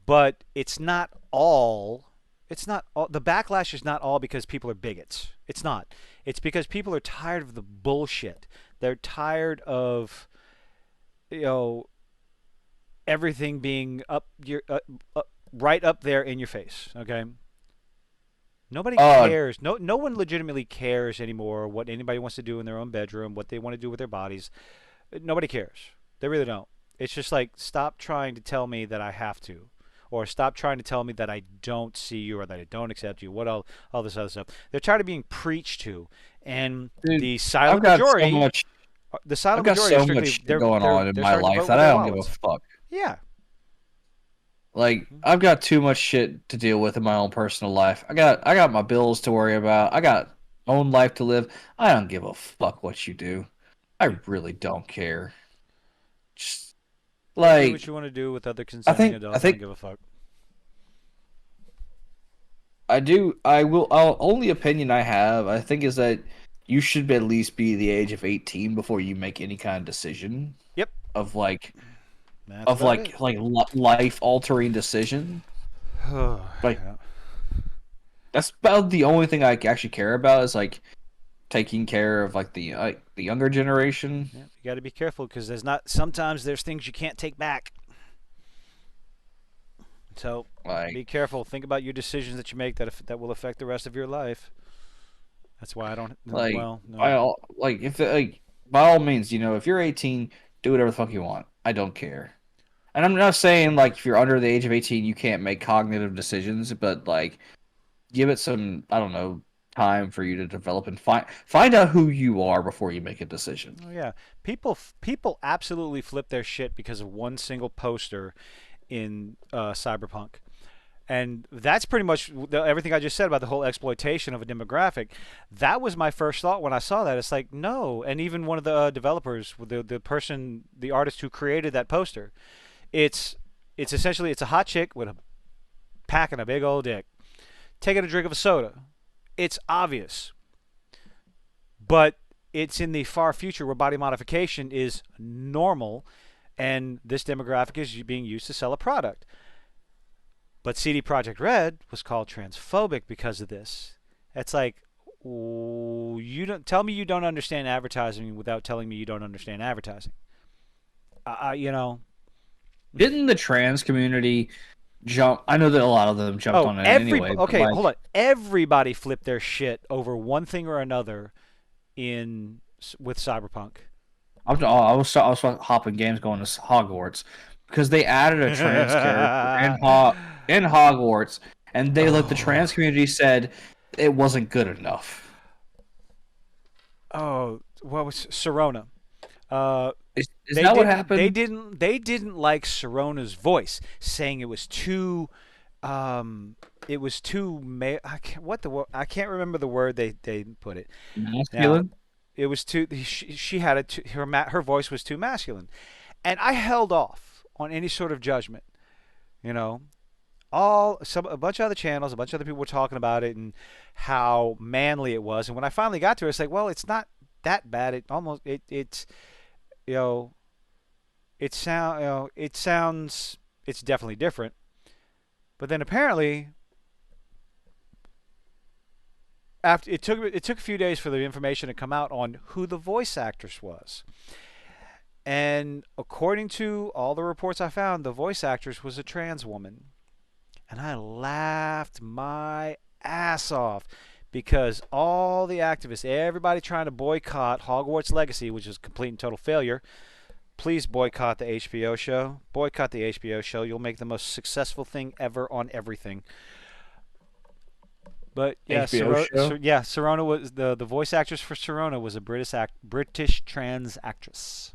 but it's not all. It's not all. The backlash is not all because people are bigots. It's not. It's because people are tired of the bullshit. They're tired of, you know, everything being right up there in your face. Okay. Nobody cares. No one legitimately cares anymore what anybody wants to do in their own bedroom, what they want to do with their bodies. Nobody cares. They really don't. It's just like, stop trying to tell me that I have to, or stop trying to tell me that I don't see you or that I don't accept you. What all this other stuff. They're tired of being preached to, and Dude, the I've silent got so majority. much. The I've silent got majority are so strictly much shit going on in they're my starting to life vote that with I their don't give a wallets. fuck. Yeah. Like, I've got too much shit to deal with in my own personal life. I got my bills to worry about. I got own life to live. I don't give a fuck what you do. I really don't care. Just Yeah, do what like you want to do with other I consenting think I adults. I don't think give a fuck. I do. I will. Only opinion I have, I think, is that you should at least be the age of 18 before you make any kind of decision Yep, of like that's about it. life altering decision. Like Yeah. that's about the only thing I actually care about is like taking care of like the younger generation. Yeah, you got to be careful because there's not. Sometimes there's things you can't take back. So Like be careful. Think about your decisions that you make that will affect the rest of your life. That's why I don't. like Well, by no. all like if like by all means, if you're 18, do whatever the fuck you want. I don't care. And I'm not saying like if you're under the age of 18 you can't make cognitive decisions, but like give it some, I don't know, time for you to develop and find out who you are before you make a decision. Oh yeah, people absolutely flip their shit because of one single poster in Cyberpunk. And that's pretty much everything I just said about the whole exploitation of a demographic. That was my first thought when I saw that. It's like, no. And even one of the developers, the artist who created that poster, it's essentially it's a hot chick with a packing a big old dick, taking a drink of a soda. It's obvious, but it's in the far future where body modification is normal, and this demographic is being used to sell a product. But CD Projekt Red was called transphobic because of this. It's like, you don't tell me you don't understand advertising without telling me you don't understand advertising. You know. Didn't the trans community jump? I know that a lot of them jumped Oh, on it anyway, but okay, hold like on. Everybody flipped their shit over one thing or another in with Cyberpunk. I was hopping games going to Hogwarts because they added a trans character in Hogwarts, and the Oh, trans community said it wasn't good enough. oh, what was Sirona? Uh, Is that what they happened? didn't like Sirona's voice, saying it was too it was too I can't remember the word they put it. Now, Masculine? it was too she had her voice was too masculine. And I held off on any sort of judgment, you know. A bunch of other channels, a bunch of other people were talking about it and how manly it was. And when I finally got to it, it's like, well, it's not that bad. It's you know, it sounds it's definitely different. But then apparently after it took a few days for the information to come out on who the voice actress was. And according to all the reports I found, the voice actress was a trans woman. And I laughed my ass off because all the activists, everybody trying to boycott Hogwarts Legacy, which is a complete and total failure. Please boycott the HBO show. Boycott the HBO show. You'll make the most successful thing ever on everything. But yeah, HBO show? Sirona was the voice actress for Sirona was a British trans actress.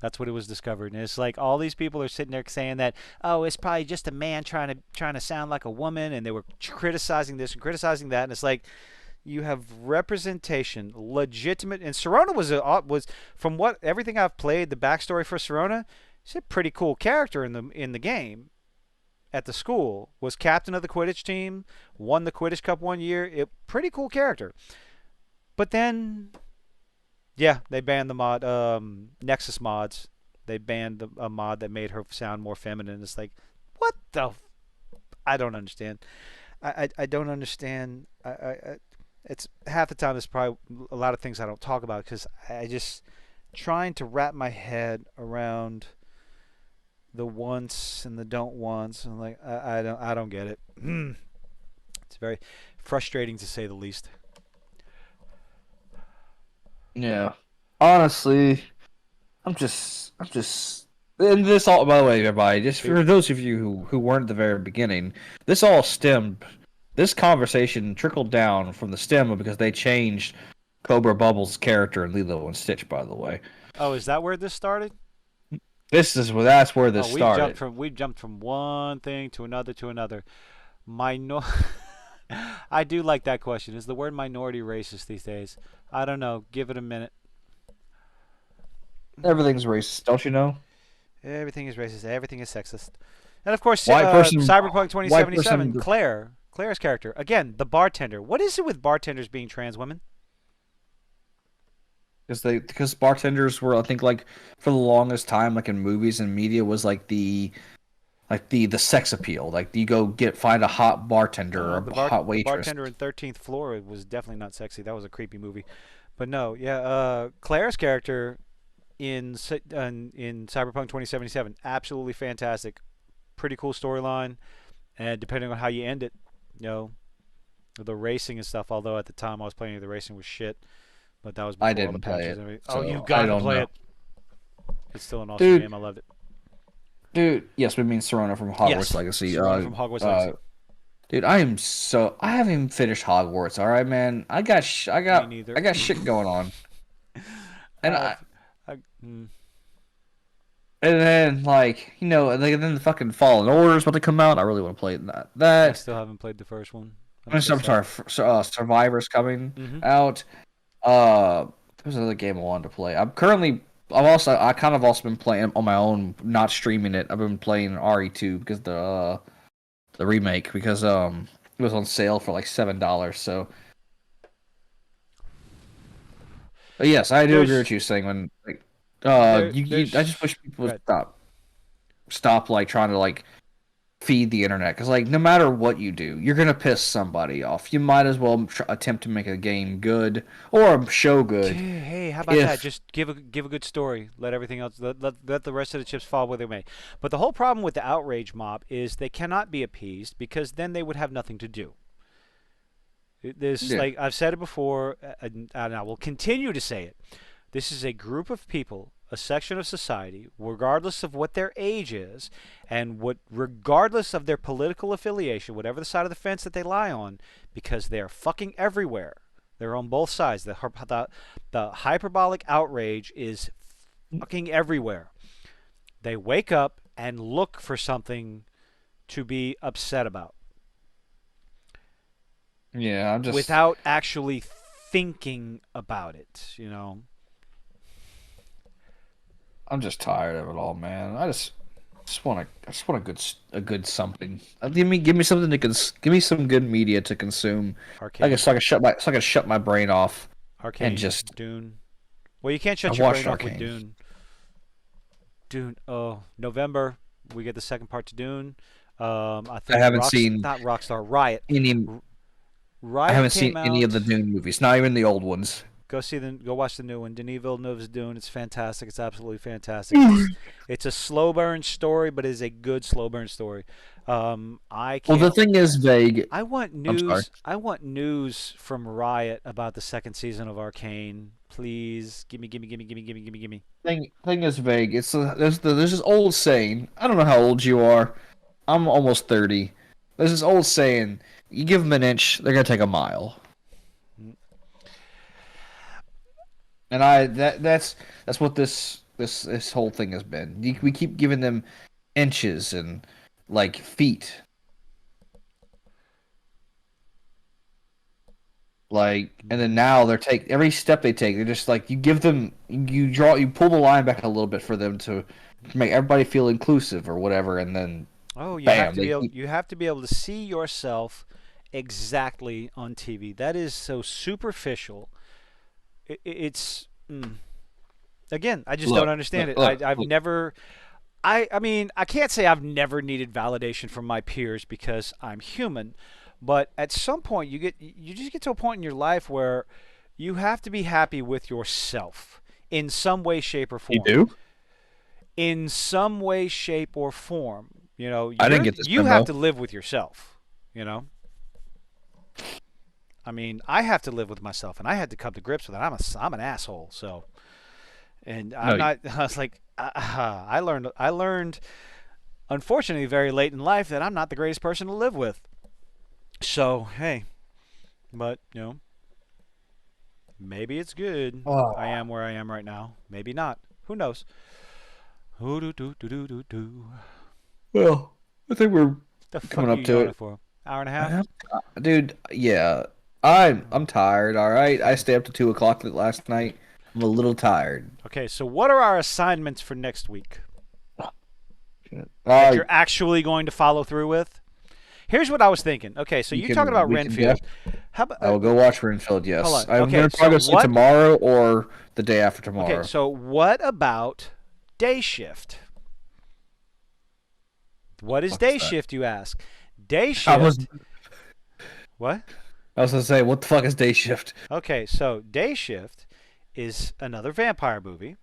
That's what it was discovered, and it's like all these people are sitting there saying that, oh, it's probably just a man trying to sound like a woman, and they were criticizing this and criticizing that, and it's like you have representation, legitimate, and Sirona was from what everything I've played, the backstory for Sirona, she's a pretty cool character in the game. At the school, was captain of the Quidditch team, won the Quidditch Cup one year. Pretty cool character, but then yeah, they banned the mod, Nexus mods. They banned a mod that made her sound more feminine. It's like, what the? I don't understand. I don't understand. It's half the time. It's probably a lot of things I don't talk about because I just trying to wrap my head around the wants and the don't wants. And like, I don't get it. It's very frustrating to say the least. Yeah. Honestly, I'm just and this all, by the way, everybody, just for those of you who weren't at the very beginning, this conversation trickled down from the stem because they changed Cobra Bubble's character in Lilo and Stitch, by the way. Oh, is that where this started? That's where this Oh, started. we've jumped from one thing to another to another. My no, I do like that question. Is the word minority racist these days? I don't know. Give it a minute. Everything's racist, don't you know? Everything is racist. Everything is sexist. And of course, White person, Cyberpunk white 2077, person. Claire's character. Again, the bartender. What is it with bartenders being trans women? Because bartenders were, I think, like for the longest time, like in movies and media, was like the sex appeal. Like you go find a hot bartender or a hot The waitress. bartender in 13th Floor was definitely not sexy. That was a creepy movie. But no, yeah, Claire's character in Cyberpunk 2077, absolutely fantastic. Pretty cool storyline, and depending on how you end it, you know, the racing and stuff. Although at the time I was playing, the racing was shit, but that was I before all the didn't play patches it, and everything. Oh, so you I gotta don't play know. it. It's still an awesome Dude, game. I loved it. yes, we mean Serona from Hogwarts Yes, Legacy. Serona from Hogwarts Legacy. Dude, I haven't even finished Hogwarts. All right, man. Me neither. I got shit going on, and Uh, I I, mm, and then like then the fucking Fallen Order's about to come out. I really want to play that. I That still haven't played the first one. I'm sorry, Survivor's coming Mm-hmm. out. There's another game I wanted to play. I kind of also been playing on my own, not streaming it. I've been playing RE2 because the remake because it was on sale for like $7. So, but yes, I do agree There's with you saying when like I there's just wish people go would ahead. stop like trying to like feed the internet because like no matter what you do, you're gonna piss somebody off. You might as well attempt to make a game good or a show good. Hey, how about that? If Just give a good story. Let everything else let the rest of the chips fall where they may. But the whole problem with the outrage mob is they cannot be appeased because then they would have nothing to do. There's yeah, like I've said it before, and I will continue to say it. This is a group of people, a section of society, regardless of what their age is, and regardless of their political affiliation, whatever the side of the fence that they lie on, because they're fucking everywhere. They're on both sides. The hyperbolic outrage is fucking everywhere. They wake up and look for something to be upset about yeah, without actually thinking about it, you know. I'm just tired of it all, man. I just want a good something. Give me something give me some good media to consume. Arcane, So I can shut my brain off and Arcane, just Dune. Well, you can't I shut your watched brain off with Arcane. Dune. Dune. Oh, November we get the second part to Dune. I I think haven't seen not Rockstar, Riot. any. I Riot haven't seen came any of out. the Dune movies, not even the old ones. Go watch the new one. Denis Villeneuve's Dune. It's fantastic. It's absolutely fantastic. It's a slow burn story, but it is a good slow burn story. I Well, the can't. thing is vague. I want I'm sorry. news. I want news from Riot about the second season of Arcane. Please, gimme. Thing is vague. There's this old saying. I don't know how old you are. I'm almost 30. There's this old saying. You give them an inch, they're gonna take a mile. And that's what this whole thing has been. We keep giving them inches and like feet. Like, and then now they're take every step they take. They're just like you pull the line back a little bit for them to make everybody feel inclusive or whatever, and then Oh, bam, they keep. you have to be able to see yourself exactly on TV. That is so superficial. It's again, I just don't understand it. I've Look. never I mean, I can't say I've never needed validation from my peers because I'm human, but at some point you just get to a point in your life where you have to be happy with yourself in some way, shape, or You form. do? In some way, shape, or form. You know, I didn't get this you have memo. to live with yourself. You know, I mean, I have to live with myself, and I had to come to grips with it. I'm an asshole. So, and I'm No, not. I was like, I learned, unfortunately, very late in life that I'm not the greatest person to live with. So hey, but you know, maybe it's good. I oh, am where I am right now. Maybe not. Who knows? Who do do do do do do. well, I think we're The fuck coming are up you to yawning it. for? Hour and a half. Dude, yeah. I'm tired, all right? I stayed up to 2 o'clock last night. I'm a little tired. Okay, so what are our assignments for next week that Uh, you're actually going to follow through with? Here's what I was thinking. Okay, so you're talking about we can Renfield. How about, I will go watch Renfield, hold yes. on. I'm Okay, going to so probably see what? tomorrow or the day after Okay, tomorrow. so what about day shift? What is Fuck day is that? shift, you ask? Day I was shift. What? I was gonna say, what the fuck is day shift? Okay, so day shift is another vampire movie.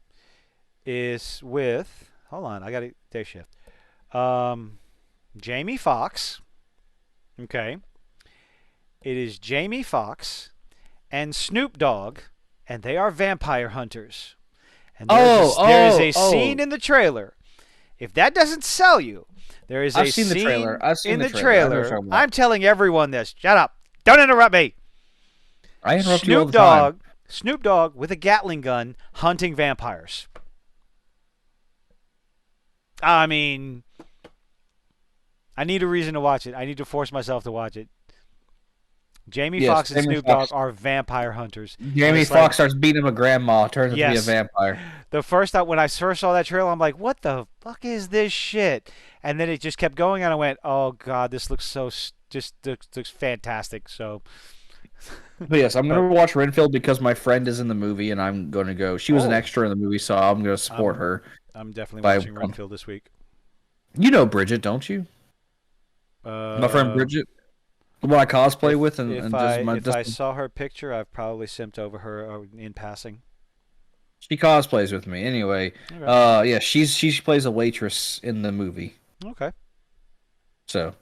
Is with hold on, I got a day shift. Jamie Foxx. Okay. It is Jamie Foxx and Snoop Dogg, and they are vampire hunters. And there is a scene in the trailer. If that doesn't sell you, there is I've a seen the scene trailer. I've seen in the the trailer. I know what you're trailer. talking about. I'm telling everyone this. Shut up. Don't interrupt me. I interrupt you all the time. Snoop Dogg with a Gatling gun hunting vampires. I mean, I need a reason to watch it. I need to force myself to watch it. Jamie Yes, Foxx and Jamie Snoop Foxx. Dogg are vampire hunters. And Jamie it's Foxx starts beating up a grandma, turns out to be a Yes. vampire. The first time when I first saw that trailer, I'm like, "What the fuck is this shit?" And then it just kept going, and I went, "Oh god, this looks just looks fantastic." So, But yes, I'm gonna watch Renfield because my friend is in the movie, and I'm gonna go. She was an Oh. extra in the movie, so I'm gonna support I'm- her. I'm definitely By- watching Renfield this week. You know Bridget, don't you? My friend Bridget, the one I cosplay with, and if I saw her picture, I've probably simped over her in passing. she cosplays with me. Anyway, Okay. yeah, she plays a waitress in the movie. Okay. So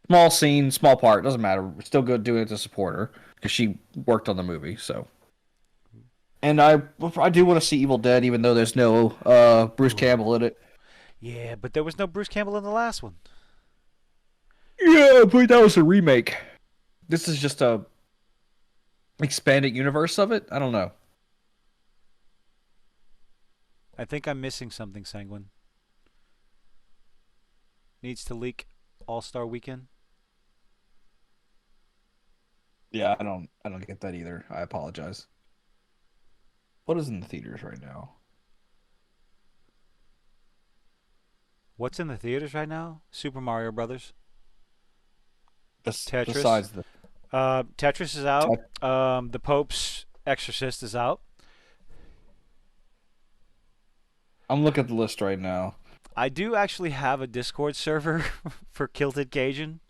small scene, small part, doesn't matter. We're still good doing it to support her because she worked on the movie. So, and I do want to see Evil Dead, even though there's no Bruce Campbell in it. Yeah, but there was no Bruce Campbell in the last one. Yeah, but that was a remake. This is just a expanded universe of it. I don't know. I think I'm missing something, Sanguine. Needs to leak All-Star Weekend. Yeah, I don't get that either. I apologize. What is in the theaters right now? What's in the theaters right now? Super Mario Brothers. Tetris. Besides the Tetris is out. The Pope's Exorcist is out. I'm looking at the list right now. I do actually have a Discord server for Kilted Cajun.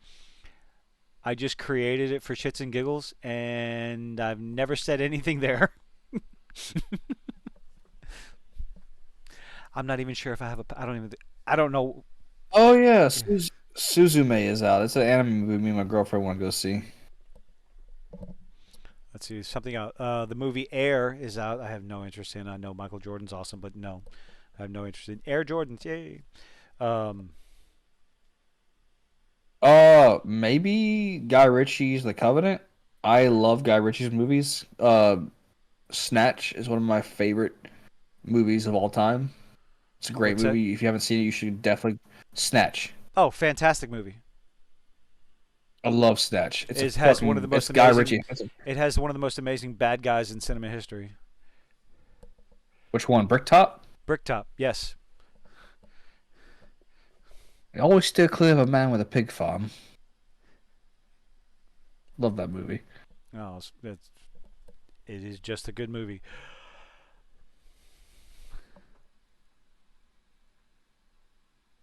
I just created it for shits and giggles, and I've never said anything there. I'm not even sure if I have a. I don't know. Oh yeah, Suzume is out. It's an anime movie me and my girlfriend want to go see. Let's see something out. The movie Air is out. I have no interest in. I know Michael Jordan's awesome, but no, I have no interest in Air Jordans. Yay. Maybe Guy Ritchie's The Covenant. I love Guy Ritchie's movies. Snatch is one of my favorite movies of all time. It's a great What's that? movie. If you haven't seen it, you should definitely Snatch. Oh, fantastic movie. I love Snatch. It has one of the most Guy amazing. Ritchie. It has one of the most amazing bad guys in cinema history. Which one? Bricktop? Bricktop, yes. I always steer clear of a man with a pig farm. Love that movie. Oh, it is just a good movie.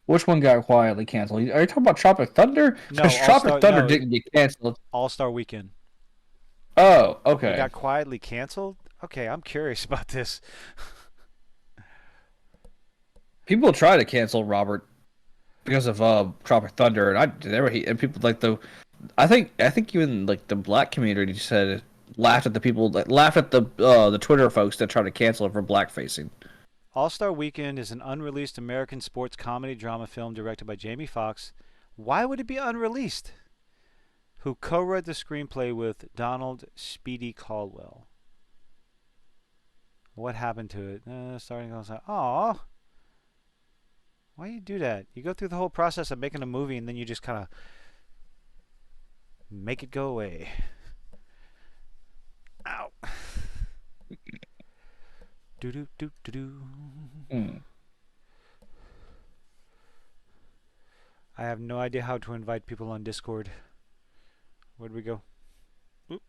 Which one got quietly canceled? Are you talking about Tropic Thunder? No, Because Tropic Thunder no. didn't get canceled. All-Star Weekend. Oh, It okay. got quietly canceled? Okay, I'm curious about this. People try to cancel Robert because of Tropic Thunder, and people like I think even like the black community said laughed at the people that laughed at the Twitter folks that try to cancel it for blackfacing. All-Star Weekend is an unreleased American sports comedy drama film directed by Jamie Foxx. Why would it be unreleased? Who co-wrote the screenplay with Donald Speedy Caldwell. What happened to it? Starting off, aw. Why do you do that? You go through the whole process of making a movie and then you just kind of Make it go away. Ow. Do do do do do. Mm. I have no idea how to invite people on Discord. Where'd we go? Oop.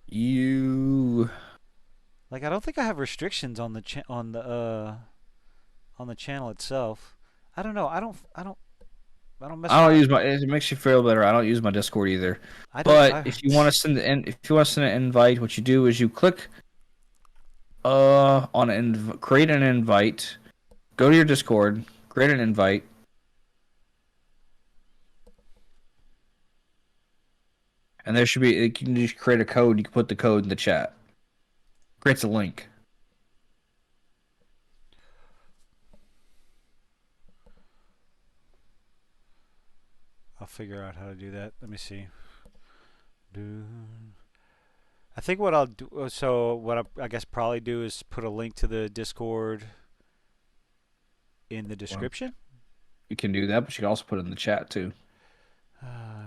You. Like I don't think I have restrictions on the on the channel itself. I don't know. I don't mess I don't around. use my. It makes you feel better. I don't use my Discord either. I don't. But if you want to send if you want to send an invite, what you do is you click on create an invite, go to your Discord, create an invite, and there should be. You can just create a code. You can put the code in the chat. Creates a link. I'll figure out how to do that. Let me see. I think what I'll do. So what I guess probably do is put a link to the Discord in the description. You can do that, but you can also put it in the chat too.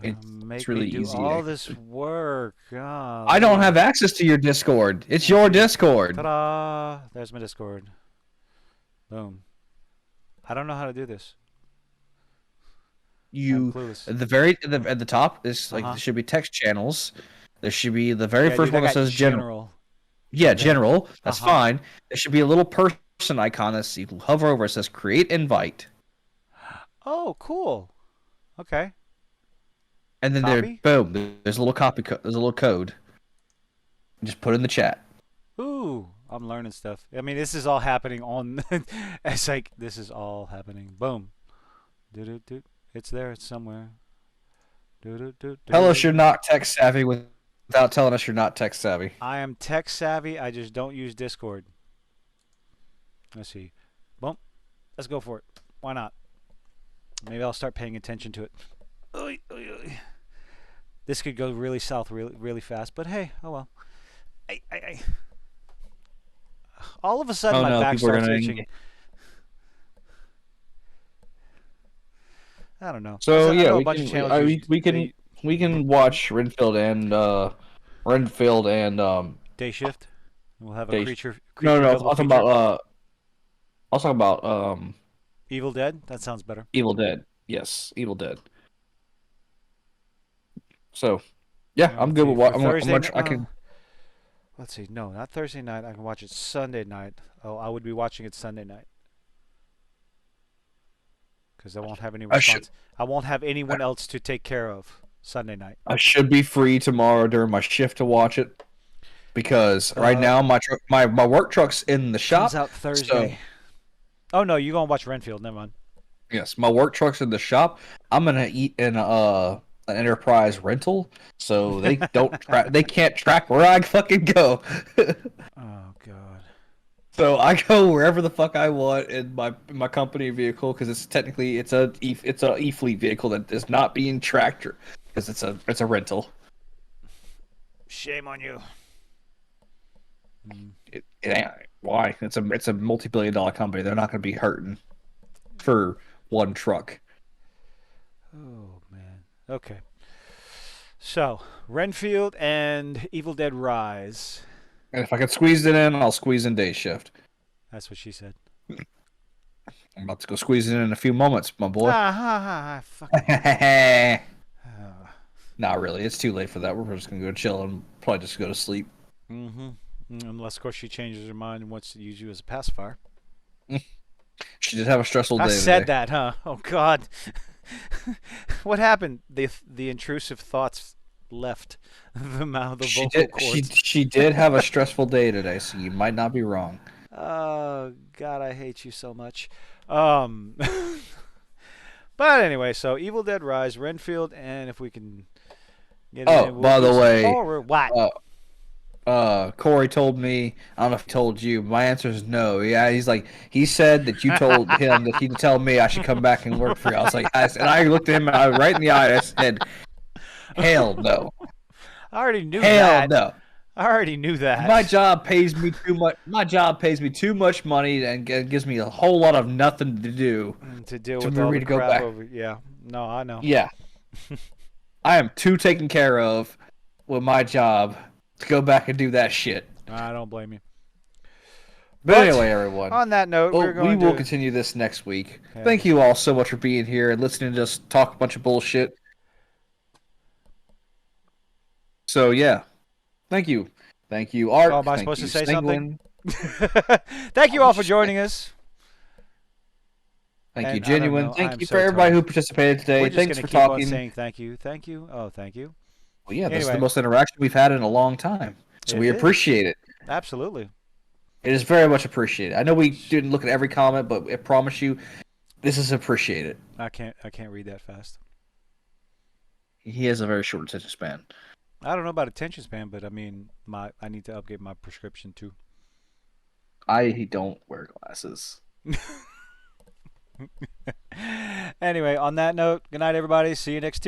Make It's really me do easy. all this work. I don't have access to your Discord. It's your Discord. Ta-da! There's my Discord. Boom. I don't know how to do this. I'm You clueless. at the top is like there should be text channels. There should be the very Yeah, first dude, one I that got says general. general. Yeah, general. That's Uh-huh. fine. There should be a little person icon that's you can hover over. It says create invite, Oh, cool. Okay. and then Copy? there, boom. There's a little there's a little code. Just put it in the chat. Ooh, I'm learning stuff. I mean, this is all happening on. It's like this is all happening. Boom. Do. It's there. It's somewhere. Do. Tell us you're not tech savvy without telling us you're not tech savvy. I am tech savvy. I just don't use Discord. Let's see. Boom. Let's go for it. Why not? Maybe I'll start paying attention to it. Oy, oy, oy. This could go really south really fast, but hey, oh well. I. All of a sudden, Oh, my no, back people are starts gonna itching. I don't know. So I yeah, know a we bunch can of channels we can watch Renfield and day shift. We'll have a Day- creature no, double I'll talk feature. about I'll talk about Evil Dead. That sounds better. Evil Dead. Yes, Evil Dead. So, yeah, I'm good with what I'm Thursday. much I can. Let's see. No, not Thursday night. I can watch it Sunday night. Oh, I would be watching it Sunday night because I won't have any I should- response. I won't have anyone else to take care of Sunday night. I should be free tomorrow during my shift to watch it because right now my work truck's in the shop. Comes out Thursday. Oh no, you're gonna watch Renfield. Never mind. Yes, my work truck's in the shop. I'm gonna eat in an enterprise rental, so they they can't track where I fucking go. Oh god. So I go wherever the fuck I want in my company vehicle because it's technically it's a e-fleet vehicle that is not being tracked because it's a rental. Shame on you. It ain't, why? It's a multi-billion-dollar company. They're not going to be hurting for one truck. Oh man. Okay. So Renfield and Evil Dead Rise. And if I can squeeze it in, I'll squeeze in day shift. That's what she said. I'm about to go squeeze it in a few moments, my boy. Fuck. Not really. It's too late for that. We're just gonna go chill and probably just go to sleep. Mm-hmm. Unless, of course, she changes her mind and wants to use you as a pacifier. She did have a stressful day. I said today. that, huh? Oh God. What happened? The intrusive thoughts left the mouth, the vocal cords. She did have a stressful day today, so you might not be wrong. Oh God, I hate you so much. But anyway, so Evil Dead Rise, Renfield, and if we can get Oh, in, we'll by do the some way, horror. What? Corey told me, I don't know if he told you, my answer is no. Yeah, he's like, he said that you told him that he told me I should come back and work for you. I was like, and I looked at him right in the eye and I said, hell no. I already knew Hell that. no. I already knew that. My job pays me too much. My job pays me too much money and gives me a whole lot of nothing to do. To deal to with for all me the to go crap back. over. Yeah. No, I know. Yeah. I am too taken care of with my job to go back and do that shit. I don't blame you. But anyway, everyone. On that note, Well, we're going we will to continue this next week. Okay. Thank you all so much for being here and listening to us talk a bunch of bullshit. So, yeah. Thank you. Thank you, Art. Oh, am I Thank supposed you, to say Snegwin. something? Thank you all for joining us. Thank And you, I don't Genuine. know, Thank I'm you so for everybody tired. who participated today. We're just Thanks going for to keep on talking. saying thank you. Thank you. Oh, thank you. Well, yeah, this is the Anyway. most interaction we've had in a long time. So we appreciate it. Absolutely. It is very much appreciated. I know we didn't look at every comment, but I promise you, this is appreciated. I can't read that fast. He has a very short attention span. I don't know about attention span, but I mean, I need to update my prescription too. I don't wear glasses. Anyway, on that note, good night, everybody. See you next Tuesday.